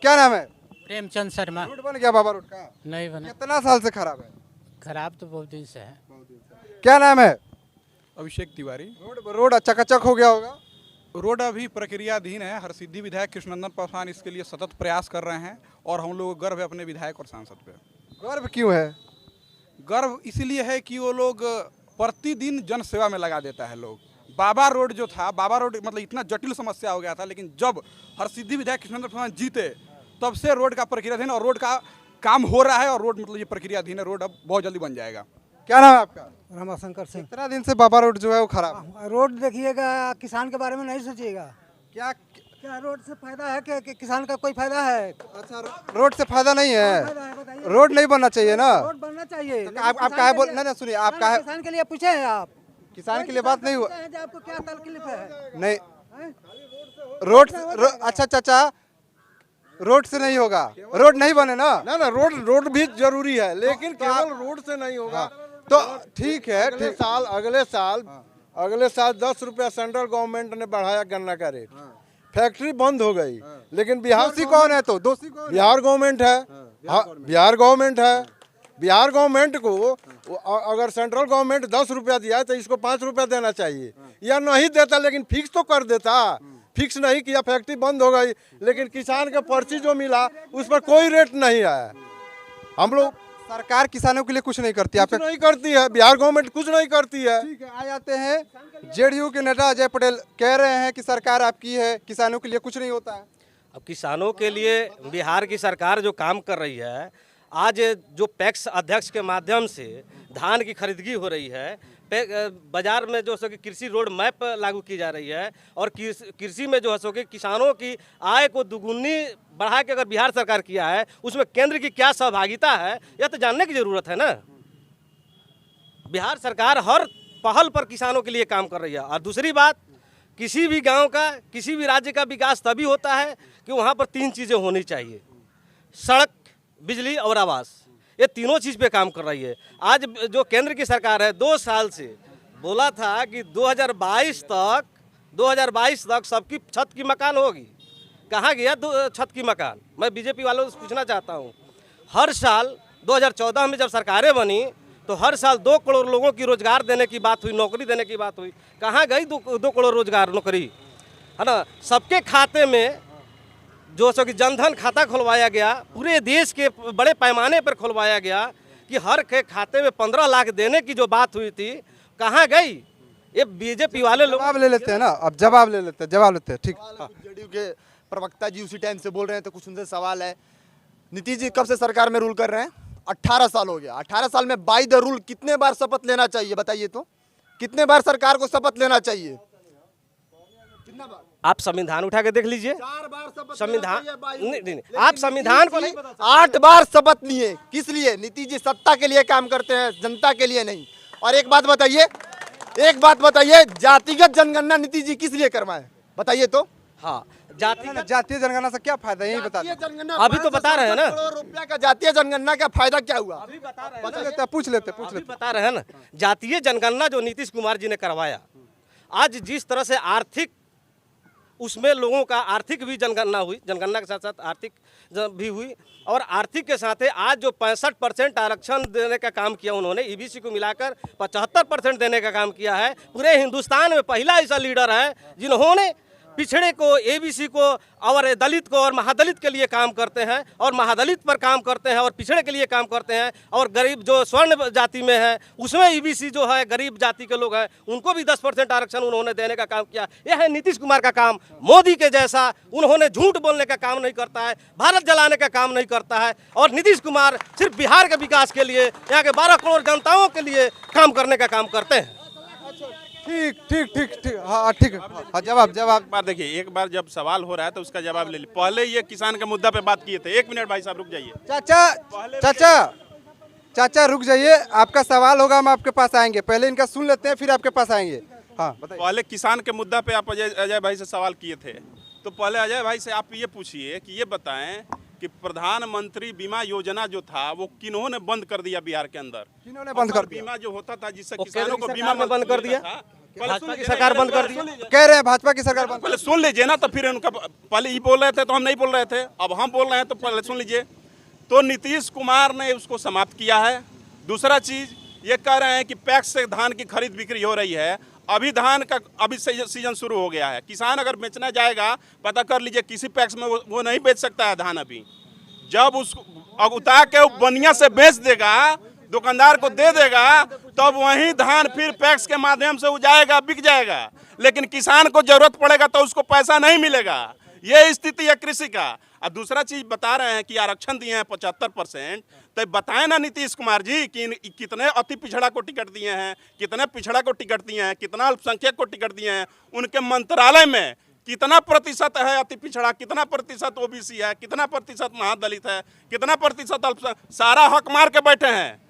क्या नाम है? प्रेमचंद शर्मा। रोड बन गया बाबा रोड का? नहीं बना। कितना साल से खराब है? खराब तो बहुत दिन से है। क्या नाम है? अभिषेक तिवारी। रोड चकाचक हो गया होगा? रोड अभी प्रक्रियाधीन है। हरसिद्धि विधायक कृष्णनंदन पासवान इसके लिए सतत प्रयास कर रहे हैं और हम लोग गर्व है अपने विधायक और सांसद पे। गर्व क्यों है? गर्व इसलिए है कि वो लोग प्रतिदिन जन सेवा में लगा देता है लोग। बाबा रोड जो था, बाबा रोड मतलब इतना जटिल समस्या हो गया था, लेकिन जब हरसिद्धि विधायक कृष्णनंदन पासवान जीते तब से रोड का प्रक्रियाधीन और रोड का काम हो रहा है, और रोड मतलब ये प्रक्रियाधीन है, रोड अब बहुत जल्दी बन जाएगा। क्या नाम है आपका? रमाशंकर सिंह। कितना दिन से बाबा रोड जो है वो खराब है? रोड देखिएगा, किसान के बारे में नहीं सोचिएगा। क्या क्या रोड से फायदा है? कि किसान का कोई फायदा है? अच्छा, रोड से फायदा नहीं है? फायदा है बताइए। रोड नहीं बनना चाहिए ना? रोड बनना चाहिए। तो आप काहे बोल, नहीं सुनिए, आप काहे किसान के लिए पूछे हैं आप? किसान के लिए बात नहीं हुआ? आपको क्या तकलीफ है? नहीं, रोड अच्छा चाचा, रोड से नहीं होगा, रोड नहीं बने ना? ना रोड भी जरूरी है, लेकिन केवल रोड से नहीं होगा। तो ठीक है, अगले साल 10 रुपया सेंट्रल गवर्नमेंट ने बढ़ाया गन्ना का रेट। फैक्ट्री बंद हो गई, लेकिन दोषी कौन है? तो दोषी कौन? बिहार गवर्नमेंट है। बिहार गवर्नमेंट है। बिहार गवर्नमेंट को अगर सेंट्रल गवर्नमेंट 10 रुपया दिया है तो इसको 5 रुपया देना चाहिए, या नहीं देता लेकिन फिक्स तो कर देता। फिक्स नहीं किया, फैक्ट्री बंद हो गई, लेकिन किसान के पर्ची जो मिला उस पर कोई रेट नहीं आया। हम लोग, सरकार किसानों के लिए कुछ नहीं करती, कुछ नहीं करती है, बिहार गवर्नमेंट कुछ नहीं करती है। ठीक है, आ जाते हैं जेडीयू के नेता अजय पटेल कह रहे हैं कि सरकार आपकी है, किसानों के लिए कुछ नहीं होता है। अब किसानों के लिए बिहार की सरकार जो काम कर रही है, आज जो पैक्स अध्यक्ष के माध्यम से धान की खरीदगी हो रही है, बाजार में जो सो कि कृषि रोड मैप लागू की जा रही है, और कृषि में जो है सो कि किसानों की आय को दुगुनी बढ़ा के अगर बिहार सरकार किया है, उसमें केंद्र की क्या सहभागिता है, यह तो जानने की ज़रूरत है ना। बिहार सरकार हर पहल पर किसानों के लिए काम कर रही है। और दूसरी बात, किसी भी गांव का, किसी भी राज्य का विकास तभी होता है कि वहाँ पर 3 चीज़ें होनी चाहिए: सड़क, बिजली और आवास। ये तीनों चीज़ पे काम कर रही है। आज जो केंद्र की सरकार है, 2 साल से बोला था कि 2022 तक सबकी छत की मकान होगी। कहाँ गया छत की मकान? मैं बीजेपी वालों से पूछना चाहता हूँ। हर साल 2014 में जब सरकारें बनी तो हर साल 2 करोड़ लोगों की रोजगार देने की बात हुई, नौकरी देने की बात हुई। कहाँ गई 2 करोड़ रोजगार, नौकरी, है ना। सबके खाते में जो सो कि जनधन खाता खुलवाया गया, पूरे देश के बड़े पैमाने पर खुलवाया गया कि हर के खाते में 15 लाख देने की जो बात हुई थी, कहाँ गई? ये बीजेपी वाले लोग जवाब ले लेते हैं ना, अब जवाब लेते हैं। ठीक। जेडीयू के प्रवक्ता जी उसी टाइम से बोल रहे हैं, तो कुछ उनसे सवाल है। नीतीश जी कब से सरकार में रूल कर रहे हैं? 18 साल हो गया। 18 साल में बाय द रूल कितने बार शपथ लेना चाहिए, बताइए तो? कितने बार सरकार को शपथ लेना चाहिए? कितना बार? आप संविधान उठा के देख लीजिए। 4 बार शपथ संविधान लेना चाहिए, नहीं, आप संविधान को नहीं बता सकते। 8 बार शपथ लिए, किस लिए? नीतीश जी सत्ता के लिए काम करते हैं, जनता के लिए नहीं। और एक बात बताइए, जातिगत जनगणना नीतीश जी किस लिए करवाए, बताइए तो? हाँ, जातीय जनगणना से क्या फायदा, यही बता जनगणना अभी तो बता रहे हैं ना। करोड़ रुपया का जातीय जनगणना का फायदा क्या हुआ? अभी बता रहे हैं, पूछ लेते बता रहे हैं ना। जातीय जनगणना जो नीतीश कुमार जी ने करवाया, आज जिस तरह से आर्थिक उसमें लोगों का आर्थिक भी जनगणना हुई, जनगणना के साथ साथ आर्थिक भी हुई, और आर्थिक के साथ आज जो 65% आरक्षण देने का काम किया उन्होंने, ईबीसी को मिलाकर 75% देने का काम किया है। पूरे हिंदुस्तान में पहला ऐसा लीडर है जिन्होंने पिछड़े को, एबीसी को और दलित को और महादलित के लिए काम करते हैं, और महादलित पर काम करते हैं और पिछड़े के लिए काम करते हैं, और गरीब जो स्वर्ण जाति में है उसमें ईबीसी जो है गरीब जाति के लोग हैं उनको भी 10% आरक्षण उन्होंने देने का काम किया। यह है नीतीश कुमार का काम। मोदी के जैसा उन्होंने झूठ बोलने का काम नहीं करता है, भारत जलाने का काम नहीं करता है, और नीतीश कुमार सिर्फ बिहार के विकास के लिए, यहाँ के 12 करोड़ जनताओं के लिए काम करने का काम करते हैं। ठीक। हाँ ठीक है, जवाब। बार देखिए, एक बार जब सवाल हो रहा है तो उसका जवाब ले लीजिए। पहले ये किसान के मुद्दा पे बात किए थे। 1 मिनट भाई साहब रुक जाइए। चाचा रुक जाइए, आपका सवाल होगा, हम आपके पास आएंगे। पहले इनका सुन लेते हैं, फिर आपके पास आएंगे। हाँ बताइए। पहले किसान के मुद्दा पे आप अजय भाई से सवाल किए थे, तो पहले अजय भाई से आप ये पूछिए कि ये बताएं कि प्रधानमंत्री बीमा योजना जो था वो किन्होंने बंद कर दिया बिहार के अंदर? किन्होंने बंद कर दिया? बीमा जो होता था जिससे किसानों को बीमा बंद कर दिया, भाजपा की सरकार बंद कर दी। कह रहे हैं भाजपा की सरकार बंद। पहले सुन लीजिए ना, तो फिर उनका पहले ही बोल रहे थे तो हम नहीं बोल रहे थे, अब हम बोल रहे हैं तो पहले सुन लीजिए। तो नीतीश कुमार ने उसको समाप्त किया है। दूसरा चीज ये कह रहे हैं कि पैक्स से धान की खरीद बिक्री हो रही है। अभी धान का सीजन शुरू हो गया है। किसान अगर बेचना जाएगा, पता कर लीजिए किसी पैक्स में वो नहीं बेच सकता है धान। अभी जब उसको उतार के बनिया से बेच देगा, दुकानदार को दे देगा, तब वही धान फिर पैक्स के माध्यम से जाएगा, बिक जाएगा। लेकिन किसान को जरूरत पड़ेगा तो उसको पैसा नहीं मिलेगा। ये स्थिति है कृषि का। और दूसरा चीज बता रहे हैं कि आरक्षण दिए हैं 75%, तो बताएं ना नीतीश कुमार जी कि कितने अति पिछड़ा को टिकट दिए हैं, कितने पिछड़ा को टिकट दिए हैं, कितना अल्पसंख्यक को टिकट दिए हैं। उनके मंत्रालय में कितना प्रतिशत है अति पिछड़ा, कितना प्रतिशत ओबीसी है, कितना प्रतिशत महादलित है, कितना प्रतिशत अल्पसंख्यक, सारा हक मार के बैठे हैं।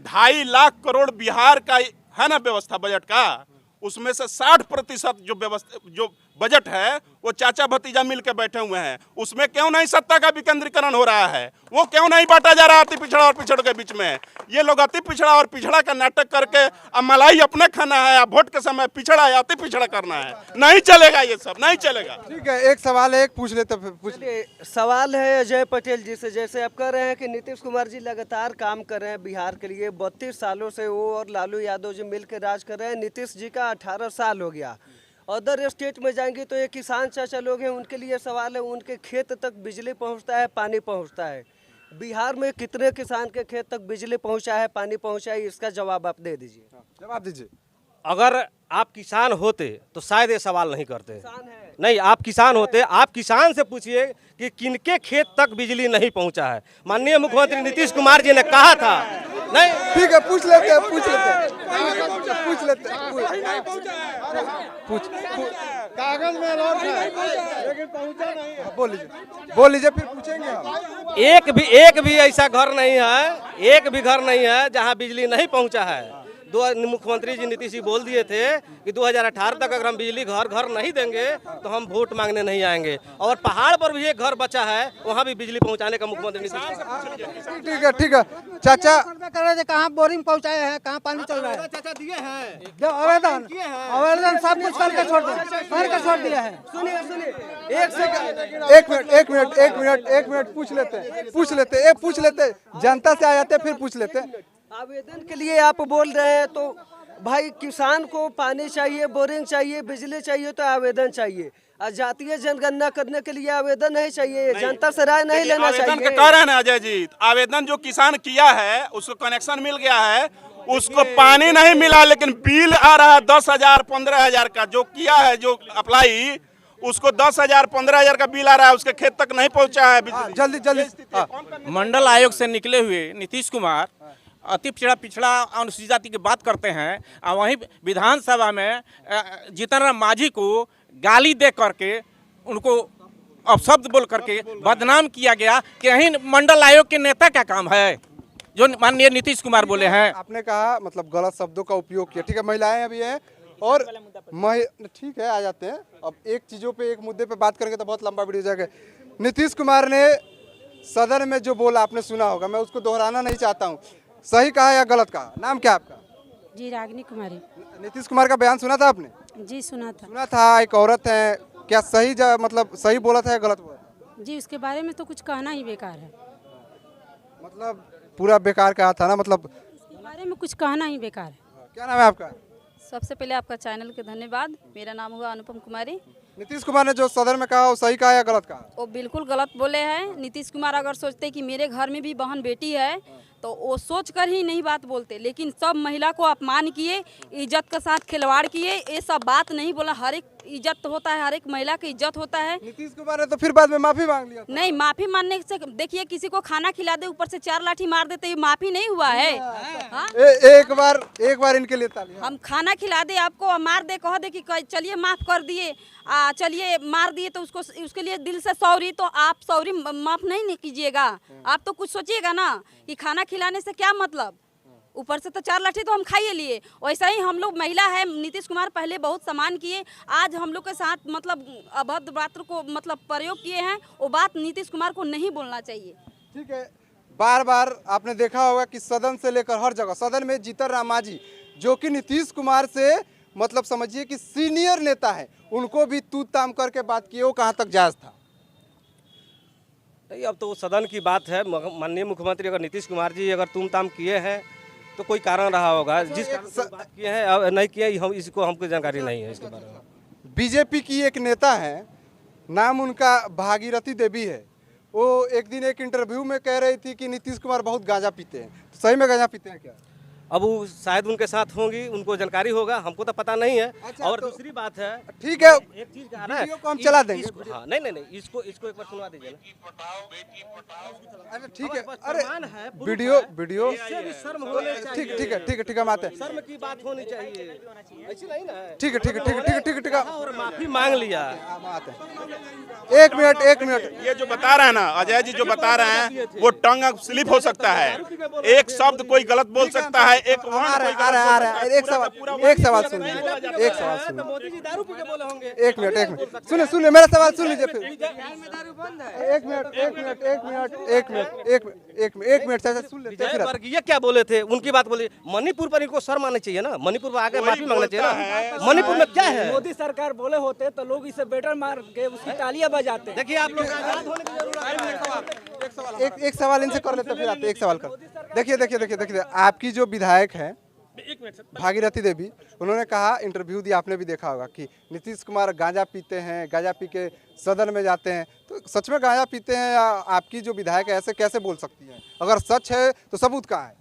2.5 लाख करोड़ बिहार का है ना व्यवस्था बजट का, उसमें से 60% जो बजट है वो चाचा भतीजा मिलकर बैठे हुए हैं। उसमें क्यों नहीं सत्ता का विकेंद्रीकरण हो रहा है? वो क्यों नहीं बांटा जा रहा है अति पिछड़ा और पिछड़ के बीच में? ये लोग अति पिछड़ा और पिछड़ा का नाटक करके अब मलाई अपने खाना है, अब वोट के समय पिछड़ा है, अति पिछड़ा करना है। नहीं चलेगा, ये सब नहीं चलेगा। ठीक है, एक सवाल है, एक पूछ लेते सवाल है अजय पटेल जी से। जैसे आप कह रहे हैं कि नीतीश कुमार जी लगातार काम कर रहे हैं बिहार के लिए, 32 सालों से वो और लालू यादव जी मिलकर राज कर रहे हैं। नीतीश जी का 18 साल हो गया। अदर स्टेट में जाएंगे तो ये किसान चाचा लोग हैं, उनके लिए सवाल है, उनके खेत तक बिजली पहुंचता है, पानी पहुंचता है। बिहार में कितने किसान के खेत तक बिजली पहुंचा है, पानी पहुंचा है, इसका जवाब आप दे दीजिए। जवाब दीजिए। अगर आप किसान होते तो शायद ये सवाल नहीं करते। नहीं, आप किसान होते, आप किसान से पूछिए कि किनके खेत तक बिजली नहीं पहुंचा है। माननीय मुख्यमंत्री नीतीश कुमार जी ने कहा था। नहीं, ठीक है, पूछ लेते हैं, पूछ लेते हैं, पूछ लेते हैं, कागज में अलॉट है लेकिन पहुंचा नहीं है। बोल लीजिए फिर पूछेंगे हम। एक भी ऐसा घर नहीं है, एक भी घर नहीं है जहां बिजली नहीं पहुंचा है। मुख्यमंत्री जी नीतीश जी बोल दिए थे कि 2018 तक अगर हम बिजली घर घर नहीं देंगे तो हम वोट मांगने नहीं आएंगे। और पहाड़ पर भी एक घर बचा है, वहाँ भी बिजली पहुँचाने का मुख्यमंत्री नीतीश। ठीक है चाचा, कर रहे थे कहाँ बोरिंग पहुँचाए हैं, कहाँ पानी चल रहा है। चाचा दिए हैं, जब आवेदन सब कुछ करके छोड़ दिया है। एक मिनट पूछ लेते जनता से आ जाते हैं, फिर पूछ लेते हैं। आवेदन के लिए आप बोल रहे हैं तो भाई किसान को पानी चाहिए, बोरिंग चाहिए, बिजली चाहिए तो आवेदन चाहिए। और जातीय जनगणना करने के लिए आवेदन नहीं चाहिए, जनता से राय नहीं लेना चाहिए। कह रहे हैं ना अजय जी, आवेदन जो किसान किया है उसको कनेक्शन मिल गया है, उसको पानी नहीं मिला लेकिन बिल आ रहा है 10,000 15,000 का। जो किया है जो अप्लाई, उसको 10,000 15,000 का बिल आ रहा है, उसके खेत तक नहीं पहुंचा है बिजली। जल्दी मंडल आयोग से निकले हुए नीतीश कुमार अति पिछड़ा अनुसूचित जाति की बात करते हैं और वहीं विधानसभा में जीतन राम मांझी को गाली दे करके उनको अपशब्द बोल करके बदनाम किया गया कि यही मंडल आयोग के नेता का काम है जो माननीय नीतीश कुमार बोले हैं। आपने कहा मतलब गलत शब्दों का उपयोग किया। ठीक है, महिलाएं अभी हैं और ठीक है, आ जाते हैं। अब एक चीज़ों पे, एक मुद्दे पे बात करेंगे तो बहुत लंबा वीडियो जाएगा। नीतीश कुमार ने सदन में जो बोला आपने सुना होगा, मैं उसको दोहराना नहीं चाहता हूँ। सही कहा या गलत कहा? नाम क्या आपका? जी, रागिनी कुमारी। नीतीश कुमार का बयान सुना था आपने? जी सुना था। एक औरत है, क्या सही मतलब सही बोला था या गलत बोला था? जी, उसके बारे में तो कुछ कहना ही बेकार है। मतलब पूरा बेकार कहा था ना, मतलब उसके बारे में कुछ कहना ही बेकार है। क्या नाम है आपका? सबसे पहले आपका चैनल के धन्यवाद। मेरा नाम हुआ अनुपम कुमारी। नीतीश कुमार ने जो सदन में कहा वो सही कहा या गलत कहा? वो बिल्कुल गलत बोले हैं। नीतीश कुमार अगर सोचते कि मेरे घर में भी बहन बेटी है तो वो सोच कर ही नहीं बात बोलते, लेकिन सब महिला को अपमान किए, इज्जत के साथ खिलवाड़ किए। ये सब बात नहीं बोला। हर एक इज्जत होता है, हर एक महिला की इज्जत होता है। नीतीश कुमार ने तो फिर बाद में माफी मांग लिया। नहीं, माफी मांगने से देखिए, किसी को खाना खिला दे ऊपर से 4 लाठी मार देते, ये माफी नहीं हुआ है। एक बार इनके लिए तालियां। हम खाना खिला दे आपको, मार दे, कह दे कि चलिए माफ कर दिए, चलिए मार दिए तो उसके लिए दिल से सॉरी, तो आप सॉरी माफ नहीं कीजिएगा। आप तो कुछ सोचिएगा ना कि खाना खिलाने से क्या मतलब, ऊपर से तो 4 लाठी तो हम खाइए लिए। वैसा ही हम लोग महिला है, नीतीश कुमार पहले बहुत सम्मान किए, आज हम लोग के साथ मतलब अभद्र बात को मतलब प्रयोग किए हैं। वो बात नीतीश कुमार को नहीं बोलना चाहिए। ठीक है, बार बार आपने देखा होगा कि सदन से लेकर हर जगह, सदन में जीतन राम मांझी जो कि नीतीश कुमार से मतलब समझिए कि सीनियर नेता है, उनको भी तूत ताम करके बात की। वो कहाँ तक जायज था? नहीं, अब तो वो सदन की बात है। माननीय मुख्यमंत्री अगर नीतीश कुमार जी अगर तुम ताम किए हैं तो कोई कारण रहा होगा। जिस कारण से बात किए हैं नहीं किए, हमको जानकारी नहीं है इसके बारे में। बीजेपी की एक नेता है, नाम उनका भागीरथी देवी है। वो एक दिन एक इंटरव्यू में कह रही थी कि नीतीश कुमार बहुत गांजा पीते हैं। तो सही में गांजा पीते हैं क्या? अब वो शायद उनके साथ होंगी, उनको जानकारी होगा, हमको तो पता नहीं है। अच्छा, और तो दूसरी बात है, ठीक है, एक चीज कहा ना, वीडियो को हम चला देंगे। हाँ, नहीं, इसको एक बार सुनवा दीजिए ना। अरे ठीक है, अरे प्रमाण है, प्रूफ वीडियो है, वीडियो इससे भी शर्म होनी चाहिए। ठीक है, हम आते हैं। शर्म की बात होनी चाहिए, ऐसी नहीं ना है। ठीक है, और माफी मांग लिया। हम आते हैं। एक मिनट। ये जो बता रहे हैं ना अजय जी, जो बता रहे हैं वो टंग स्लिप हो सकता है। एक शब्द कोई गलत बोल सकता है, एक एक सवाल सुन लीजिए। मोदी जी दारू पी के बोले होंगे। एक मिनट सुनिए मेरा सवाल सुन लीजिए फिर। एक मिनट चाचा सुन लेते हैं। वर्गीय क्या बोले थे, उनकी बात बोली। मणिपुर पर इनको शर्म आनी चाहिए ना, मणिपुर पर आके माफी मांगना चाहिए ना। मणिपुर में क्या है? मोदी सरकार बोले होते तो लोग इसे बेटर मार के उसकी तालियां बजाते। देखिए, आप लोग आजाद होने की जरूरत है। एक सवाल इनसे कर लेते फिर आते। एक सवाल कर, देखिए आपकी जो विधायक है भागीरथी देवी, उन्होंने कहा, इंटरव्यू दिया, आपने भी देखा होगा कि नीतीश कुमार गांजा पीते हैं, गांजा पी के सदन में जाते हैं। तो सच में गांजा पीते हैं या आपकी जो विधायक है ऐसे कैसे बोल सकती है? अगर सच है तो सबूत कहाँ है?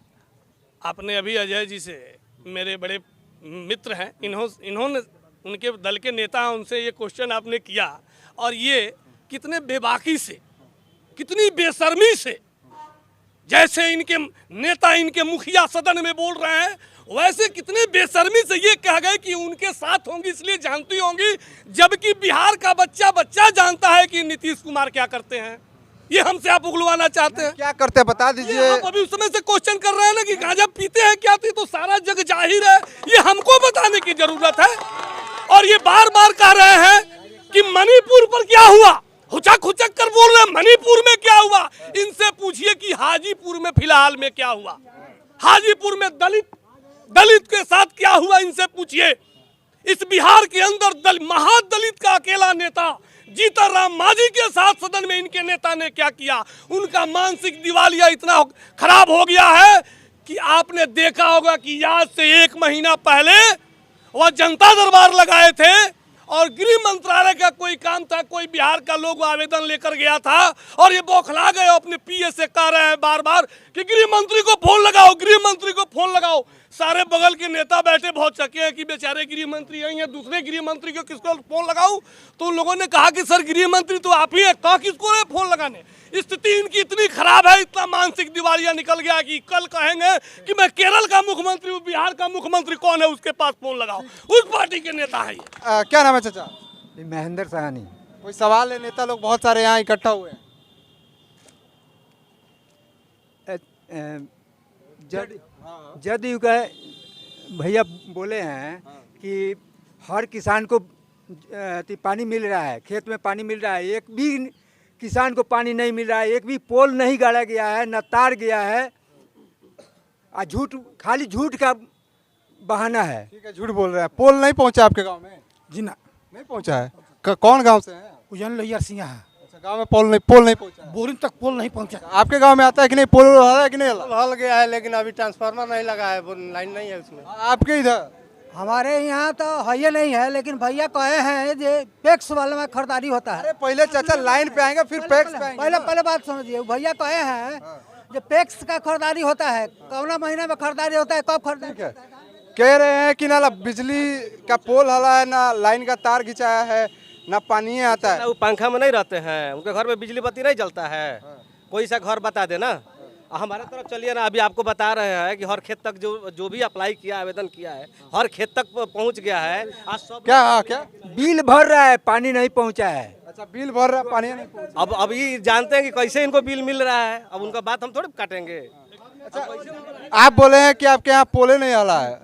आपने अभी अजय जी से, मेरे बड़े मित्र हैं, इन्होंने उनके दल के नेता हैं, उनसे ये क्वेश्चन आपने किया और ये कितने बेबाकी से, कितनी बेशर्मी से, जैसे इनके नेता इनके मुखिया सदन में बोल रहे हैं वैसे कितने बेशर्मी से ये कह गए कि उनके साथ होंगी इसलिए जानती होंगी, जबकि बिहार का बच्चा जानता है कि नीतीश कुमार क्या करते हैं। ये हमसे आप उगलवाना चाहते हैं। क्या करते हैं बता दीजिए। आप अभी उस समय से क्वेश्चन कर रहे हैं ना कि गांजा पीते हैं क्या थी, तो सारा जग जाहिर है, ये हमको बताने की जरूरत है। और ये बार बार कह रहे हैं कि मणिपुर पर क्या हुआ, हुचक हुचक कर बोल रहे हैं मणिपुर में क्या हुआ। इनसे पूछिए कि हाजीपुर में फिलहाल में क्या हुआ, हाजीपुर में दलित के साथ क्या हुआ, इनसे पूछिए। इस बिहार के अंदर महादलित का अकेला नेता जीतन राम मांझी के साथ सदन में इनके नेता ने क्या किया। उनका मानसिक दिवालिया इतना खराब हो गया है कि आपने देखा होगा कि आज से 1 महीना पहले वह जनता दरबार लगाए थे और गृह मंत्रालय का कोई काम था, कोई बिहार का लोग आवेदन लेकर गया था और ये बौखला गए, अपने पीए से कह रहे हैं बार बार कि गृह मंत्री को फोन लगाओ, गृह मंत्री को फोन लगाओ। सारे बगल के नेता बैठे बहुत चके हैं कि बेचारे गृह मंत्री यही है, दूसरे गृह मंत्री को किसको फोन लगाऊं। तो उन लोगों ने कहा कि सर गृह मंत्री तो आप ही हैं, कहा किसको है फोन लगाने। स्थिति इनकी इतनी खराब है, इतना मानसिक दिवालिया निकल गया कि कल कहेंगे कि मैं केरल का मुख्यमंत्री हूँ, बिहार का मुख्यमंत्री कौन है उसके पास फोन लगाओ, उस पार्टी के नेता है ये। क्या नाम है चाचा? महेंद्र सहानी। कोई सवाल है? नेता लोग बहुत सारे यहाँ इकट्ठा हुए हैं। जदयू का भैया बोले हैं कि हर किसान को पानी मिल रहा है, खेत में पानी मिल रहा है, एक भी किसान को पानी नहीं मिल रहा है, एक भी पोल नहीं गाड़ा गया है, न तार गया है। झूठ, खाली झूठ का बहाना है। ठीक है, झूठ बोल रहे हैं। पोल नहीं पहुंचा आपके गांव में? जी ना, नहीं पहुंचा है। कौन गांव से है? उजन लोहिया सिंह। अच्छा, गांव में पोल नहीं पहुंचा है। बोरिंग तक पोल नहीं पहुंचा। आपके गांव में आता है कि नहीं? पोल है कि नहीं? हल गया है लेकिन अभी ट्रांसफार्मर नहीं लगा है, लाइन नहीं है उसमें। आपके इधर? हमारे यहाँ तो है नहीं है, लेकिन भैया कहे हैं जे पैक्स वाले में खरीदारी होता है। अरे पहले चाचा लाइन पे आएंगे फिर पैक्स पे आएंगे। पहले बात समझिए, भैया कहे हैं जो पैक्स का खरीदारी होता है, कौना महीने में खरीदारी होता है, कब खरीदारी होता है। कह रहे हैं कि ना बिजली का पोल हला है, ना लाइन का तार खिंचाया है, ना पानी आता है। वो पंखा में नहीं रहते हैं, उनके घर में बिजली बत्ती नहीं जलता है। कोई सा घर बता देना। हमारे तरफ चलिए ना, अभी आपको बता रहे हैं कि हर खेत तक जो भी अप्लाई किया, आवेदन किया है, हर खेत तक पहुंच गया है। आज सब क्या बिल भर रहा है, पानी नहीं पहुंचा है। अच्छा, बिल भर रहा है, पानी नहीं पहुंचा। अब ये जानते हैं कि कैसे इनको बिल मिल रहा है। अब उनका बात हम थोड़ी काटेंगे। आप बोले हैं कि आपके यहाँ पोले नहीं हला है,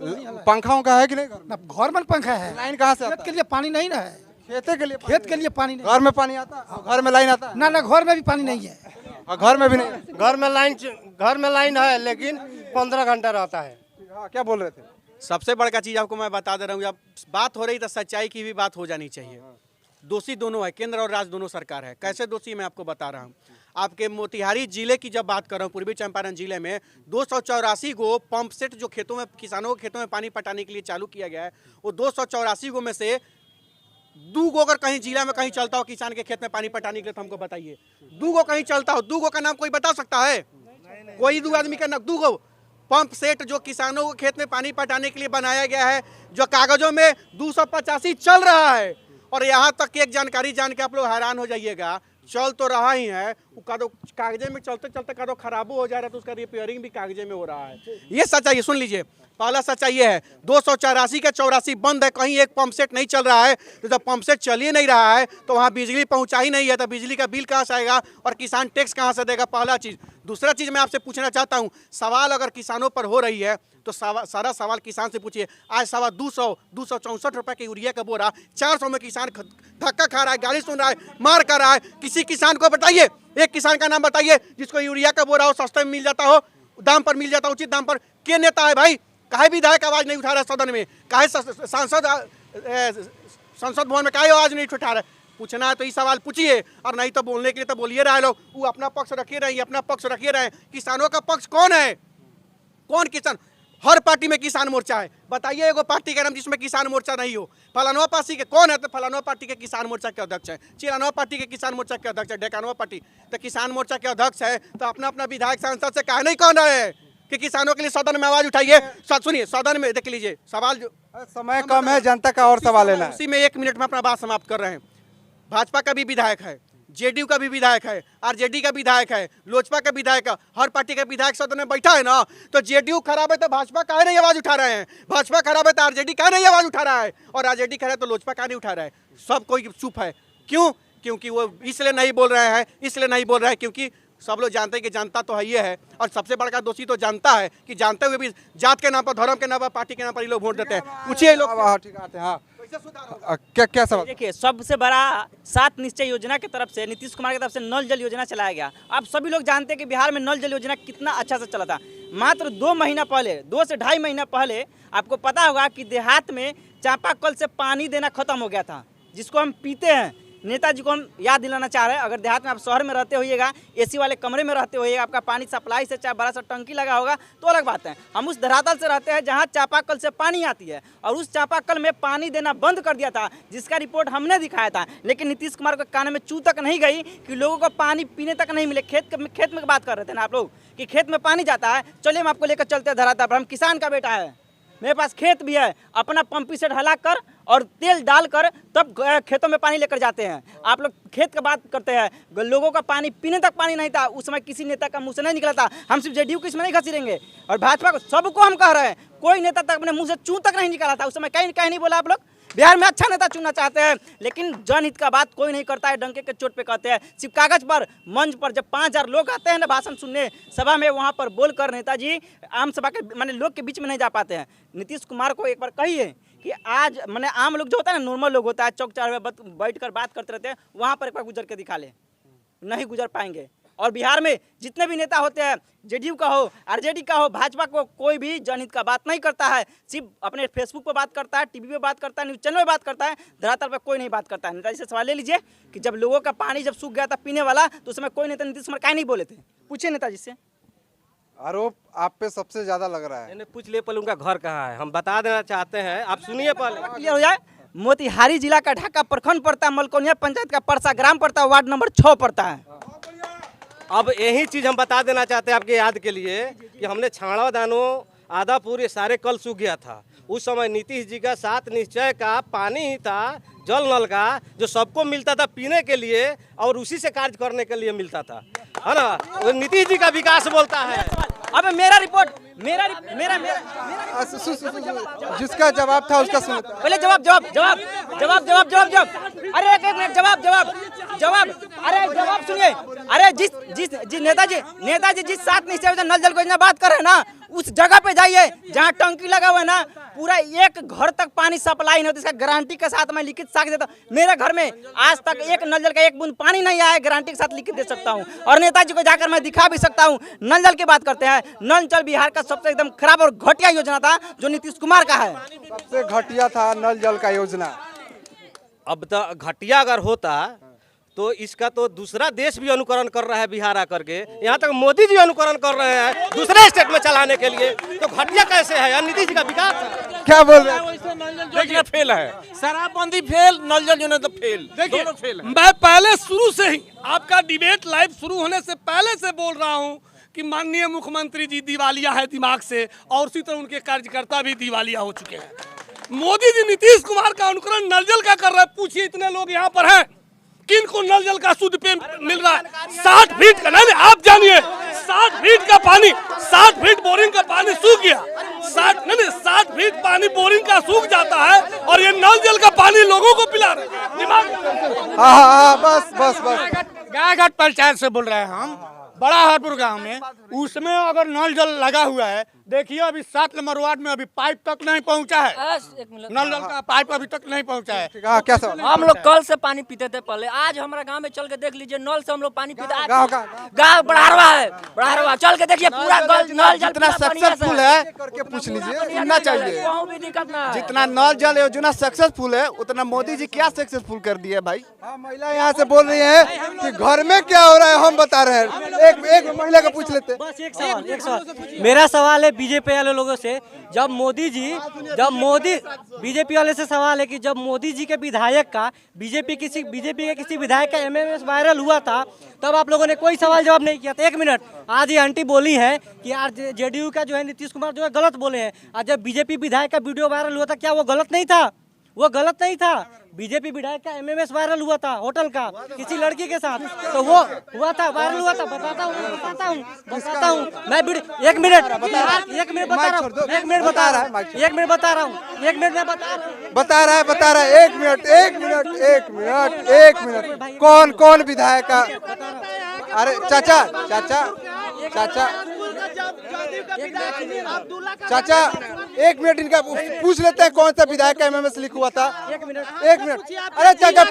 पंखाओं का है कि नहीं? घर में पंखा है। लाइन कहाँ से? खेत के लिए पानी नहीं है, खेते के लिए? खेत के लिए पानी नहीं। घर में पानी आता है? घर में लाइन आता है? ना घर में भी पानी नहीं है। और घर में भी नहीं? घर में लाइन है लेकिन 15 घंटा रहता है। क्या बोल रहे थे? सबसे बड़का चीज़ आपको मैं बता दे रहा हूँ, जब बात हो रही तो सच्चाई की भी बात हो जानी चाहिए। दोषी दोनों है, केंद्र और राज्य दोनों सरकार है। कैसे दोषी मैं आपको बता रहा हूँ। आपके मोतिहारी जिले की जब बात कर रहा हूँ, पूर्वी चंपारण जिले में 284 गो पंप सेट जो खेतों में, किसानों के खेतों में पानी पटाने के लिए चालू किया गया है, वो 284 गो में से 2 गो अगर कहीं जिला में कहीं चलता हो किसान के खेत में पानी पटाने के लिए, तो हमको बताइए। 2 गो कहीं चलता हो, 2 गो का नाम कोई बता सकता है? कोई 2 आदमी का नाम? 2 गो पंप सेट जो किसानों के खेत में पानी पटाने के लिए बनाया गया है, जो कागजों में 285 चल रहा है। और यहाँ तक एक जानकारी जान के आप लोग हैरान हो जाइएगा, चल तो रहा ही है, वो कागजे में चलते चलते कदों खराबो हो जा रहा है, तो उसका रिपेयरिंग भी कागजे में हो रहा है। ये सच्चाई, सुन लीजिए। पहला सच्चाई ये है, 284 के 84 बंद है, कहीं एक पंप सेट नहीं चल रहा है। तो जब पंप सेट चल ही नहीं रहा है तो वहाँ बिजली पहुँचा ही नहीं है, तो बिजली का बिल कहाँ से आएगा और किसान टैक्स कहाँ से देगा? पहला चीज़। दूसरा चीज़ मैं आपसे पूछना चाहता हूँ, सवाल अगर किसानों पर हो रही है तो सारा सवाल किसान से पूछिए। आज 264 रुपये की यूरिया का बोरा 400 में किसान धक्का खा रहा है, गाली सुन रहा है, मार कर रहा है। किसी किसान को बताइए, एक किसान का नाम बताइए जिसको यूरिया का बोरा हो, सस्ते में मिल जाता हो, दाम पर मिल जाता हो, उचित दाम पर। क्या नेता है भाई? काहे विधायक आवाज नहीं उठा रहा सदन में? काहे संसद भवन में काहे आवाज नहीं उठा रहा? पूछना है तो ये सवाल पूछिए, और नहीं तो बोलने के लिए तो बोलिए रहे लोग। वो अपना पक्ष रखिए रहे, अपना पक्ष रखिए रहे। किसानों का पक्ष कौन है? कौन किसान? हर पार्टी में किसान मोर्चा है। बताइए एगो पार्टी का नाम जिसमें किसान मोर्चा नहीं हो। फलानवा पार्टी के कौन है? तो फलानवा पार्टी के किसान मोर्चा के अध्यक्ष है। चिलानवा पार्टी के किसान मोर्चा के अध्यक्ष है। डेकानवा पार्टी तो किसान मोर्चा के अध्यक्ष है। तो अपना अपना विधायक सांसद से काहे नहीं कौन रहे कि किसानों के लिए सदन में आवाज उठाइए। सुनिए, सदन में देख लीजिए सवाल जो समय कम है, जनता का और सवाल लेना है। उसी में 1 मिनट में अपना बात समाप्त कर रहे हैं। भाजपा का भी विधायक है, जेडीयू का भी विधायक है, आरजेडी का विधायक है, लोजपा का विधायक है, हर पार्टी का विधायक सदन में बैठा है ना। तो जेडीयू खराब है तो भाजपा काहे नहीं आवाज उठा रहे हैं, भाजपा खराब है तो आरजेडी काहे नहीं आवाज उठा रहा है, और आरजेडी खराब है तो लोजपा काहे नहीं उठा रहा है। सब कोई चुप है, क्यों? क्योंकि वो इसलिए नहीं बोल रहे हैं क्योंकि सब लोग जानते हैं कि जनता तो है ही है, और सबसे बड़ा दोषी तो जनता है कि जानते हुए भी जात के नाम पर, धर्म के नाम पर, पार्टी के नाम पर ये लोग वोट देते हैं। पूछिए लोग। ठीक आते हैं। क्या सवाल? देखिए, सबसे बड़ा 7 निश्चय योजना की तरफ से, नीतीश कुमार की तरफ से नल जल योजना चलाया गया। आप सभी लोग जानते हैं कि बिहार में नल जल योजना कितना अच्छा से चला था। मात्र 2 महीना पहले, 2 से 2.5 महीना पहले आपको पता होगा कि देहात में चापाकल से पानी देना खत्म हो गया था, जिसको हम पीते हैं। नेताजी को हम याद दिलाना चाह रहे हैं, अगर देहात में आप शहर में रहते होइएगा, एसी वाले कमरे में रहते होइएगा, आपका पानी सप्लाई से चाहे बड़ा सा टंकी लगा होगा तो अलग बात है। हम उस धरातल से रहते हैं जहां चापाकल से पानी आती है, और उस चापाकल में पानी देना बंद कर दिया था, जिसका रिपोर्ट हमने दिखाया था। लेकिन नीतीश कुमार के कान में चू तक नहीं गई कि लोगों को पानी पीने तक नहीं मिले। खेत में बात कर रहे थे ना आप लोग कि खेत में पानी जाता है। चलिए हम आपको लेकर चलते हैं धरातल पर। हम किसान का बेटा है, मेरे पास खेत भी है, अपना पंपी सेट हला कर और तेल डालकर तब खेतों में पानी लेकर जाते हैं। आप लोग खेत का बात करते हैं, लोगों का पानी पीने तक पानी नहीं था। उस समय किसी नेता का मुंह से नहीं निकला था। हम सिर्फ जेडीयू को इसमें नहीं घसीरेंगे, और भाजपा को, सबको हम कह रहे हैं, कोई नेता तक अपने मुंह से चू तक नहीं निकाला था। उस समय कहीं नहीं बोला। आप लोग बिहार में अच्छा नेता चुनना चाहते हैं, लेकिन जनहित का बात कोई नहीं करता है। डंके के चोट पे कहते हैं, सिर्फ कागज पर, मंच पर जब 5000 लोग आते हैं ना भाषण सुनने सभा में, वहाँ पर बोलकर नेताजी आम सभा के माने लोग के बीच में नहीं जा पाते हैं। नीतीश कुमार को एक बार कहिए कि आज माने आम लोग जो होता है ना, नॉर्मल लोग होता है, चौक चौराहे में बैठ कर बात करते रहते हैं, वहाँ पर एक बार गुजर के दिखा ले। नहीं गुजर पाएंगे। और बिहार में जितने भी नेता होते हैं, जेडीयू का हो, आरजेडी का हो, भाजपा को, कोई भी जनहित का बात नहीं करता है। सिर्फ अपने फेसबुक पर बात करता है, टीवी पे बात करता है, न्यूज़ चैनल पे बात करता है, धरातल पर कोई नहीं बात करता है। नेताजी से सवाल ले लीजिए कि जब लोगों का पानी जब सूख गया था पीने वाला, तो उस समय कोई नेता नीतीश कुमार काहे नहीं बोले थे? पूछिए नेताजी से। आरोप आप पे सबसे ज्यादा लग रहा है। पूछ ले पहले उनका घर कहाँ है, हम बता देना चाहते हैं, आप सुनिए पहले क्लियर हो जाए। मोतिहारी जिला का ढाका प्रखंड पड़ता है, मलकोनिया पंचायत का परसा ग्राम पड़ता है, वार्ड नंबर 6 पड़ता है। अब यही चीज़ हम बता देना चाहते हैं आपके याद के लिए कि हमने छाड़ा दानों, आदापुर, ये सारे कल सूख गया था। उस समय नीतीश जी का 7 निश्चय का पानी ही था, जल नल का, जो सबको मिलता था पीने के लिए, और उसी से कार्य करने के लिए मिलता था, है ना। वो नीतीश जी का विकास बोलता है। अब मेरा रिपोर्ट, मेरा जिसका जवाब था उसका सुनो। पहले जवाब। अरे एक मिनट, जवाब। अरे जवाब सुनिए। अरे जिस नेताजी जिस 7 निश्चय नल जल योजना बात कर रहे हैं ना, उस जगह पे जाइए जहाँ टंकी लगा हुआ है ना, पूरा एक घर तक पानी सप्लाई नहीं होता। इसका गारंटी के साथ मैं लिखित साक्ष्य देता हूँ। मेरे घर में आज तक एक नल जल का एक बूंद पानी नहीं आया है, गारंटी के साथ लिखित दे सकता हूँ, और नेताजी को जाकर मैं दिखा भी सकता हूँ। नल जल की बात करते हैं, नल जल बिहार का सबसे एकदम खराब और घटिया योजना था जो नीतीश कुमार का है। सबसे घटिया था नल जल का योजना। अब तो घटिया अगर होता तो इसका तो दूसरा देश भी अनुकरण कर रहा है बिहार आकर के। यहाँ तक मोदी जी अनुकरण कर रहे हैं दूसरे स्टेट में चलाने के लिए, तो घटिया कैसे है? नीतीश जी का विकास है। क्या बोल रहे हैं? फेल है, शराबबंदी फेल, नल जल योजना तो फेल। देखिए, मैं पहले शुरू से ही आपका डिबेट लाइव शुरू होने से पहले से बोल रहा हूँ कि माननीय मुख्यमंत्री जी दिवालिया है दिमाग से, और उसी तरह उनके कार्यकर्ता भी दिवालिया हो चुके हैं। मोदी जी नीतीश कुमार का अनुकरण नल जल का कर रहे हैं। पूछिए, इतने लोग यहाँ पर हैं, किनको नल जल का शुद्ध पेय मिल रहा है? 60 फीट का, नहीं आप जानिए, 60 फीट का पानी, 60 फीट बोरिंग का पानी सूख गया। 60 फीट पानी बोरिंग का सूख जाता है, और ये नल जल का पानी लोगों को पिला रहे हैं। दिमाग हाँ, बस। गायघाट पंचायत से बोल रहे हैं हम, बड़ा हरपुर गांव में। उसमें अगर नल जल लगा हुआ है, देखिए अभी 7 नंबर वार्ड में अभी पाइप तक नहीं पहुंचा है, नल जल का पाइप अभी तक नहीं पहुंचा है। क्या सवाल? हम लोग कल से पानी पीते थे पहले, आज हमारा गांव में चल के देख लीजिए, नल से हम लोग पानी पीते। गाँव बढ़ारवा है, बढ़ारवा चल के देखिए, पूरा नल जल जितना सक्सेसफुल है करके पूछ लीजिए, सुनना चाहिए। जितना नल जल योजना सक्सेसफुल है, उतना मोदी जी क्या सक्सेसफुल कर दिए भाई? महिला यहाँ से बोल रही है कि घर में क्या हो रहा है हम बता रहे हैं। एक महिला को पूछ लेते। बस एक सवाल। मेरा सवाल है, बीजेपी वाले लोगों से, जब मोदी बीजेपी वाले से सवाल है कि जब मोदी जी के विधायक का बीजेपी के किसी विधायक का एमएमएस वायरल हुआ था, तब आप लोगों ने कोई सवाल जवाब नहीं किया था। 1 मिनट, आज ये आंटी बोली है कि यार जेडीयू का जो है नीतीश कुमार जो है गलत बोले हैं। आज जब बीजेपी विधायक का वीडियो वायरल हुआ था, क्या वो गलत नहीं था? वो गलत नहीं था। बीजेपी विधायक का एमएमएस वायरल हुआ था होटल का किसी लड़की के साथ, तो वो हुआ था, वायरल हुआ था। बताता हूँ मैं 1 मिनट बता रहा हूँ, 1 मिनट बता रहा हूँ, 1 मिनट बता रहा हूँ, 1 मिनट बता रहा हूँ, 1 मिनट में बता रहा है। 1 मिनट। कौन विधायक का? अरे चाचा, चाचा 1 मिनट, इनका पूछ लेते हैं कौन सा विधायक का एमएमएस लीक हुआ था। 1 मिनट। अरे चाचा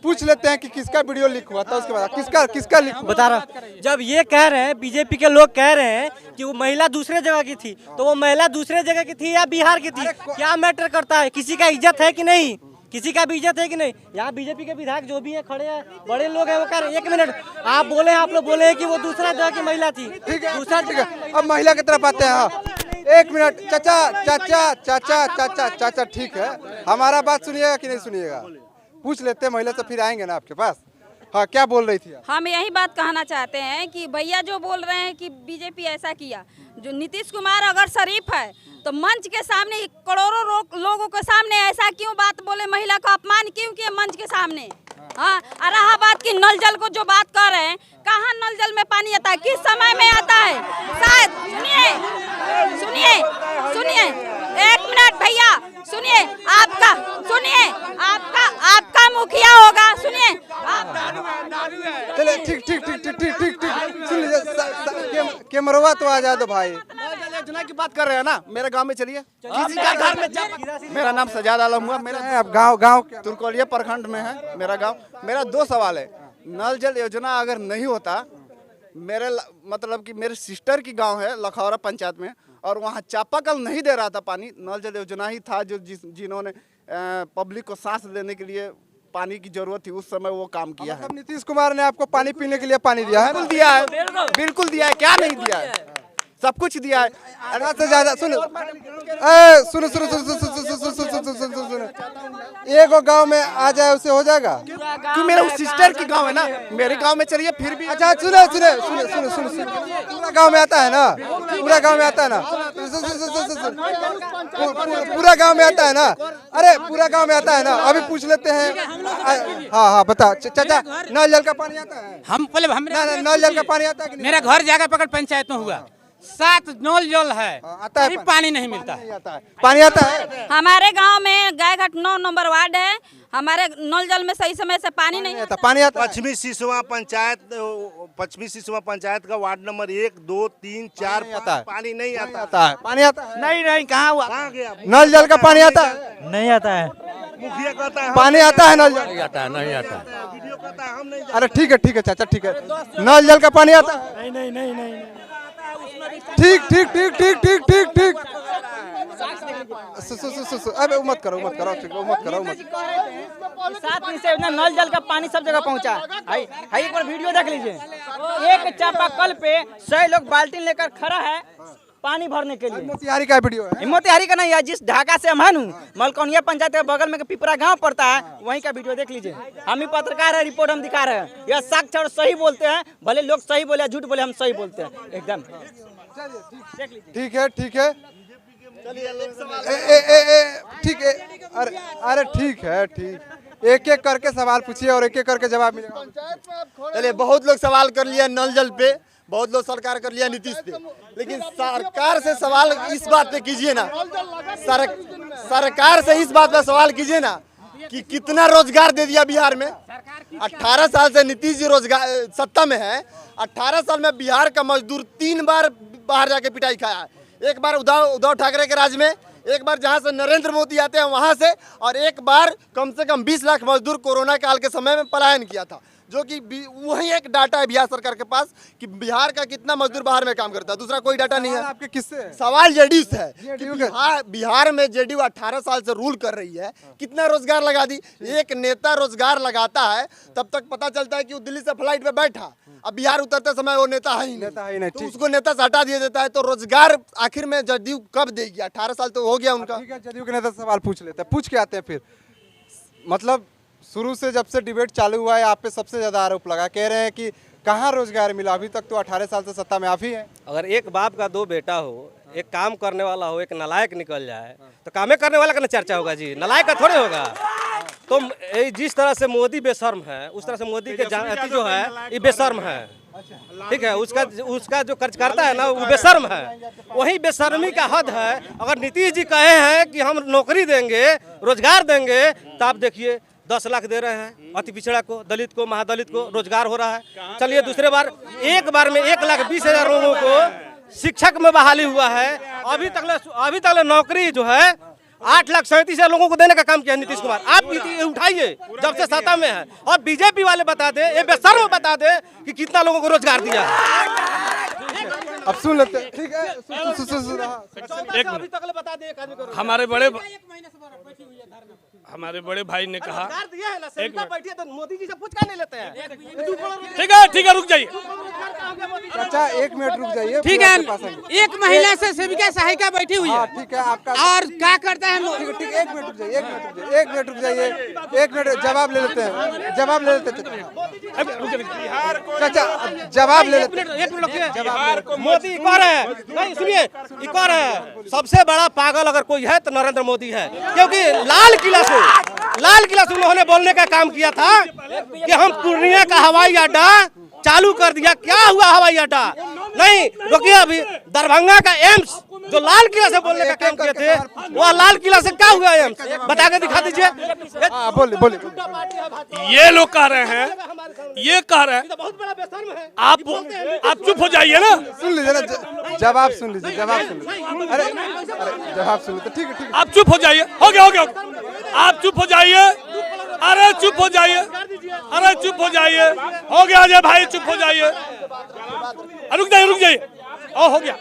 पूछ लेते हैं कि किसका वीडियो लीक हुआ था, उसके बाद किसका लीक बता रहा। जब ये कह रहे हैं, बीजेपी के लोग कह रहे हैं कि वो महिला दूसरे जगह की थी, तो वो महिला दूसरे जगह की थी या बिहार की थी, क्या मैटर करता है? किसी का इज्जत है कि नहीं? किसी का भी इज्जत है कि नहीं? यहाँ बीजेपी के विधायक जो भी हैं खड़े हैं, बड़े लोग हैं, वो कह रहे हैं 1 मिनट, आप लोग बोले हैं कि वो दूसरा जगह की महिला थी। ठीक है, अब महिला की तरफ आते हैं। हाँ 1 मिनट, चाचा ठीक है, हमारा बात सुनिएगा कि नहीं सुनिएगा? पूछ लेते हैं महिला से, फिर आएंगे ना आपके पास। हाँ, क्या बोल रही थी? हम यही बात कहना चाहते हैं कि भैया जो बोल रहे हैं कि बीजेपी ऐसा किया, जो नीतीश कुमार अगर शरीफ है तो मंच के सामने करोड़ों लोगों के सामने ऐसा क्यों बात बोले, महिला का अपमान क्यों किए मंच के सामने? हाँ, और रहा बात की नल जल को जो बात कर रहे हैं, कहाँ नल जल में पानी आता है, किस समय में आता है? शायद सुनिए 1 मिनट भैया, सुनिए आपका मुखिया होगा, सुनिए। चलिए ठीक सुन लीजिए, कैमरवा तो आ जाए दो भाई। योजना की बात कर रहे हैं ना, मेरे गांव में चलिए, किसी का घर में। मेरा नाम सजाद आलम हुआ, मेरा गाँव तुर्कोलिया प्रखंड में है मेरा गाँव। मेरा 2 सवाल है। नल जल योजना अगर नहीं होता, मेरे सिस्टर की गांव है लखौरा पंचायत में, और वहाँ चापाकल नहीं दे रहा था पानी, नल जल योजना ही था जो जिन्होंने पब्लिक को सांस लेने के लिए पानी की जरूरत थी, उस समय वो काम किया है। नीतीश कुमार ने आपको पानी पीने के लिए पानी दिया है? बिल्कुल दिया है, क्या नहीं दिया है, सब कुछ दिया है। आधा से ज्यादा सुनो, एगो गांव में आ जाए उसे हो जाएगा? क्यों? मेरा सिस्टर की गांव है ना, मेरे गांव में चलिए फिर भी। अच्छा सुनो, पूरा गांव में आता है ना, पूरा गांव में आता है ना, पूरा गांव में आता है ना? अरे पूरा गांव में आता है ना, अभी पूछ लेते हैं। हाँ बता चाचा, नल जल का पानी आता है? नल जल का पानी आता है? मेरा घर जाकर पकड़ पंचायत में हुआ, 7 नल जल है, आता है, पानी नहीं मिलता है। पानी आता है? हमारे गांव में गायघाट 9 नंबर वार्ड है, हमारे नल जल में सही समय से पानी नहीं आता। पानी आता है? पश्चिमी सिसवा पंचायत का वार्ड नंबर 1, 2, 3, 4 पानी नहीं आता है। पानी आता है? नहीं, कहाँ गया? नल जल का पानी आता है? नहीं आता है। मुखिया कहता है पानी आता है, नल जल नहीं आता है। वीडियो कहता है हम नहीं। अरे ठीक है चाचा, ठीक है, नल जल का पानी आता है? नहीं। ठीक। अबे मत करो। 7 दिन से नल जल का पानी सब जगह पहुंचा है। एक बार वीडियो देख लीजिए, एक चापाकल पे 100 लोग बाल्टी लेकर खड़ा है पानी भरने के लिए। मोतिहारी का वीडियो है? मोतिहारी का नहीं है, जिस ढाका से हम हैं, मलकौनिया पंचायत के बगल में पिपरा गांव पड़ता है, वहीं का वीडियो देख लीजिए। हम ही पत्रकार है, रिपोर्ट हम दिखा रहे हैं। यह साक्ष्य और सही बोलते हैं, भले लोग सही बोले झूठ बोले, हम सही बोलते हैं एकदम। ठीक है ठीक है। अरे ठीक है, एक एक करके सवाल पूछिए और एक एक करके जवाब मिलेगा। चलिए, बहुत लोग सवाल कर लिया नल जल पे, बहुत लोग सरकार कर लिया नीतीश पे, लेकिन सरकार से सवाल इस बात पे कीजिए ना, सरकार से इस बात पे सवाल कीजिए ना कि कितना रोजगार दे दिया बिहार में। 18 साल से नीतीश जी रोजगार सत्ता में है। 18 साल में बिहार का मजदूर 3 बार बाहर जाके पिटाई खाया है। एक बार उद्धव ठाकरे के राज में, एक बार जहां से नरेंद्र मोदी आते हैं वहां से, और एक बार कम से कम 20 लाख मजदूर कोरोना काल के समय में पलायन किया था, जो कि वही एक डाटा है बिहार सरकार के पास कि बिहार का कितना मजदूर बाहर में काम करता है, दूसरा कोई डाटा नहीं है। आपके किससे सवाल जेडीयू से है कि बिहार में जेडीयू 18 साल से रूल कर रही है, कितना रोजगार लगा दी। एक नेता रोजगार लगाता है तब तक पता चलता है कि वो दिल्ली से फ्लाइट पे बैठा, अब बिहार उतरते समय वो नेता है ही नेता है ही नहीं, तो ठीक। उसको नेता से हटा दिया जाता है, तो रोजगार आखिर में जदयू कब देगी? 18 साल तो हो गया उनका। ठीक है, जदयू के नेता से सवाल पूछ लेते हैं, पूछ के आते हैं फिर। मतलब शुरू से जब से डिबेट चालू हुआ है आप पे सबसे ज़्यादा आरोप लगा, कह रहे हैं कि कहाँ रोजगार मिला, अभी तक तो 18 साल से सत्ता में आप ही हैं। अगर एक बाप का दो बेटा हो, एक काम करने वाला हो, एक नालायक निकल जाए तो कामे करने वाला का ना चर्चा होगा जी, नालायक का थोड़े होगा। तो जिस तरह से मोदी बेशर्म है उस तरह से मोदी के जाति जो है ये बेशर्म है, ठीक है। उसका जो कार्यकर्ता है ना वो बेशर्म है, वही बेशर्मी का हद है। अगर नीतीश जी कहे हैं कि हम नौकरी देंगे, रोजगार देंगे, तो आप देखिए 10 लाख दे रहे हैं अति पिछड़ा को, दलित को, महादलित को रोजगार हो रहा है। चलिए दूसरे बार एक बार में 1,20,000 लोगों को शिक्षक में बहाली हुआ है। अभी तक नौकरी जो है 8,37,000 लोगों को देने का काम किया नीतीश कुमार। आप उठाइए जब से सत्ता में है, और बीजेपी वाले बता दे, ये बेशर्म बता दे कि कितना लोगों को रोजगार दिया है। अब सुन लेते हैं, ठीक है। एक बता दे, हमारे बड़े भाई ने कहा, बैठिए तो मोदी जी से पूछ कर नहीं लेते हैं। ठीक है रुक जाइए। अच्छा 1 मिनट रुक जाइए, ठीक है, एक महिला से सेविका सहायिका बैठी हुई है, ठीक है आपका। और क्या करता है? ठीक है, 1 मिनट रुक जाइए, 1 मिनट रुक जाइए, 1 मिनट जवाब ले लेते हैं, जवाब ले लेते हैं। चाचा जवाब ले लेते हैं, 1 मिनट रुकिए। मोदी कह रहे हैं, नहीं सुनिए, कह रहे हैं सबसे बड़ा पागल अगर कोई है तो नरेंद्र मोदी है, क्योंकि लाल किला से उन्होंने बोलने का काम किया था कि हम पूर्णिया का हवाई अड्डा चालू कर दिया। क्या हुआ हवाई अड्डा? नहीं रुकिए, अभी दरभंगा का एम्स जो लाल किला से बोलने का काम किए थे, वह लाल किला से क्या हुआ एम्स बता के दिखा दीजिए। बोले ये लोग कह रहे हैं, ये कह रहे हैं, बहुत बड़ा बेशर्म है। आप चुप हो जाइए ना। सुन लीजिए ना, जवाब सुन लीजिए, जवाब सुन लीजिए। अरे जवाब सुन लीजिए, ठीक है, ठीक है। आप चुप हो जाइए, हो गया। आप चुप हो जाइए, अरे चुप हो जाइए, अरे चुप हो जाइए, हो गया अजय भाई, चुप हो जाइए, रुक जाइए, हो गया,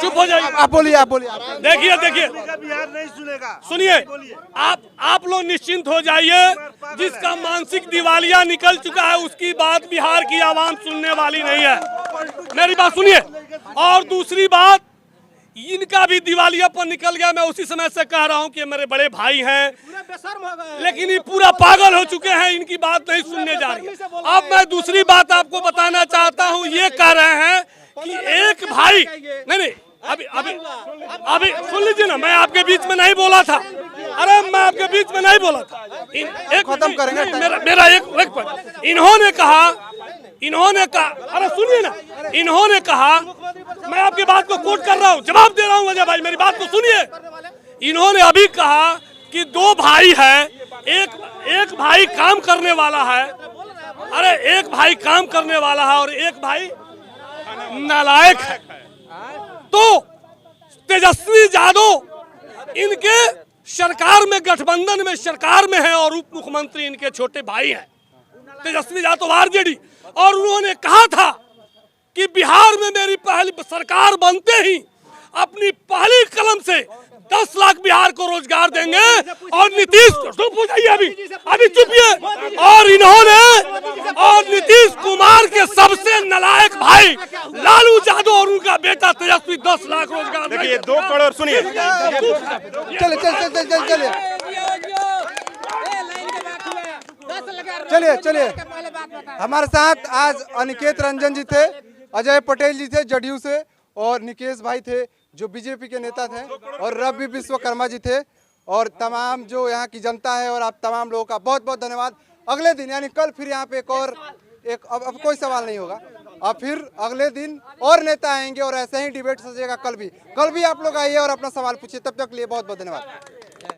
चुप हो जाइए। आप बोलिए। देखिए बिहार नहीं सुनेगा। सुनिए, आप लोग निश्चिंत हो जाइए। जिसका मानसिक दिवालिया निकल चुका है उसकी बात बिहार की आवाम सुनने वाली नहीं है, मेरी बात सुनिए। और दूसरी बात, इनका भी दिवालियापन निकल गया। मैं उसी समय से कह रहा हूं कि मेरे बड़े भाई हैं, लेकिन ये पूरा पागल हो चुके हैं, इनकी बात नहीं सुनने जा रही है। अब मैं दूसरी बात आपको बताना चाहता हूं। ये कह रहे हैं कि एक भाई, नहीं, अभी सुन लीजिए ना, मैं आपके बीच में नहीं बोला था। अरे मैं आपके बीच में नहीं बोला था। एक खत्म करेंगे, मेरा एक पॉइंट। इन्होंने कहा, अरे सुनिए ना, इन्होंने कहा, मैं आपकी बात को कोट कर रहा हूँ, जवाब दे रहा हूँ अजय भाई, मेरी बात को सुनिए। इन्होंने अभी कहा कि 2 भाई है, एक भाई काम करने वाला है, अरे एक भाई काम करने वाला है और एक भाई नालायक है। तो तेजस्वी यादव इनके सरकार में, गठबंधन में सरकार में है, और उप मुख्यमंत्री इनके छोटे भाई हैं, तेजस्वी यादव आरजेडी। और उन्होंने कहा था कि बिहार में मेरी पहली सरकार बनते ही अपनी पहली कलम से 10 लाख बिहार को रोजगार देंगे। और नीतीश, चुप हो जाइए, अभी चुपिए। और नीतीश कुमार के सबसे नालायक भाई लालू यादव और उनका बेटा तेजस्वी 10 लाख रोजगार। देखिए 2 करोड़, सुनिए, चलिए। हमारे साथ आज अनिकेत रंजन जी थे, अजय पटेल जी थे जदयू से, और निकेश भाई थे जो बीजेपी के नेता थे, और रवि विश्वकर्मा जी थे, और तमाम जो यहाँ की जनता है, और आप तमाम लोगों का बहुत बहुत धन्यवाद। अगले दिन यानी कल फिर यहाँ पे अब कोई सवाल नहीं होगा, अब फिर अगले दिन और नेता आएंगे और ऐसे ही डिबेट सजेगा। कल भी आप लोग आइए और अपना सवाल पूछिए। तब तक के लिए बहुत बहुत धन्यवाद।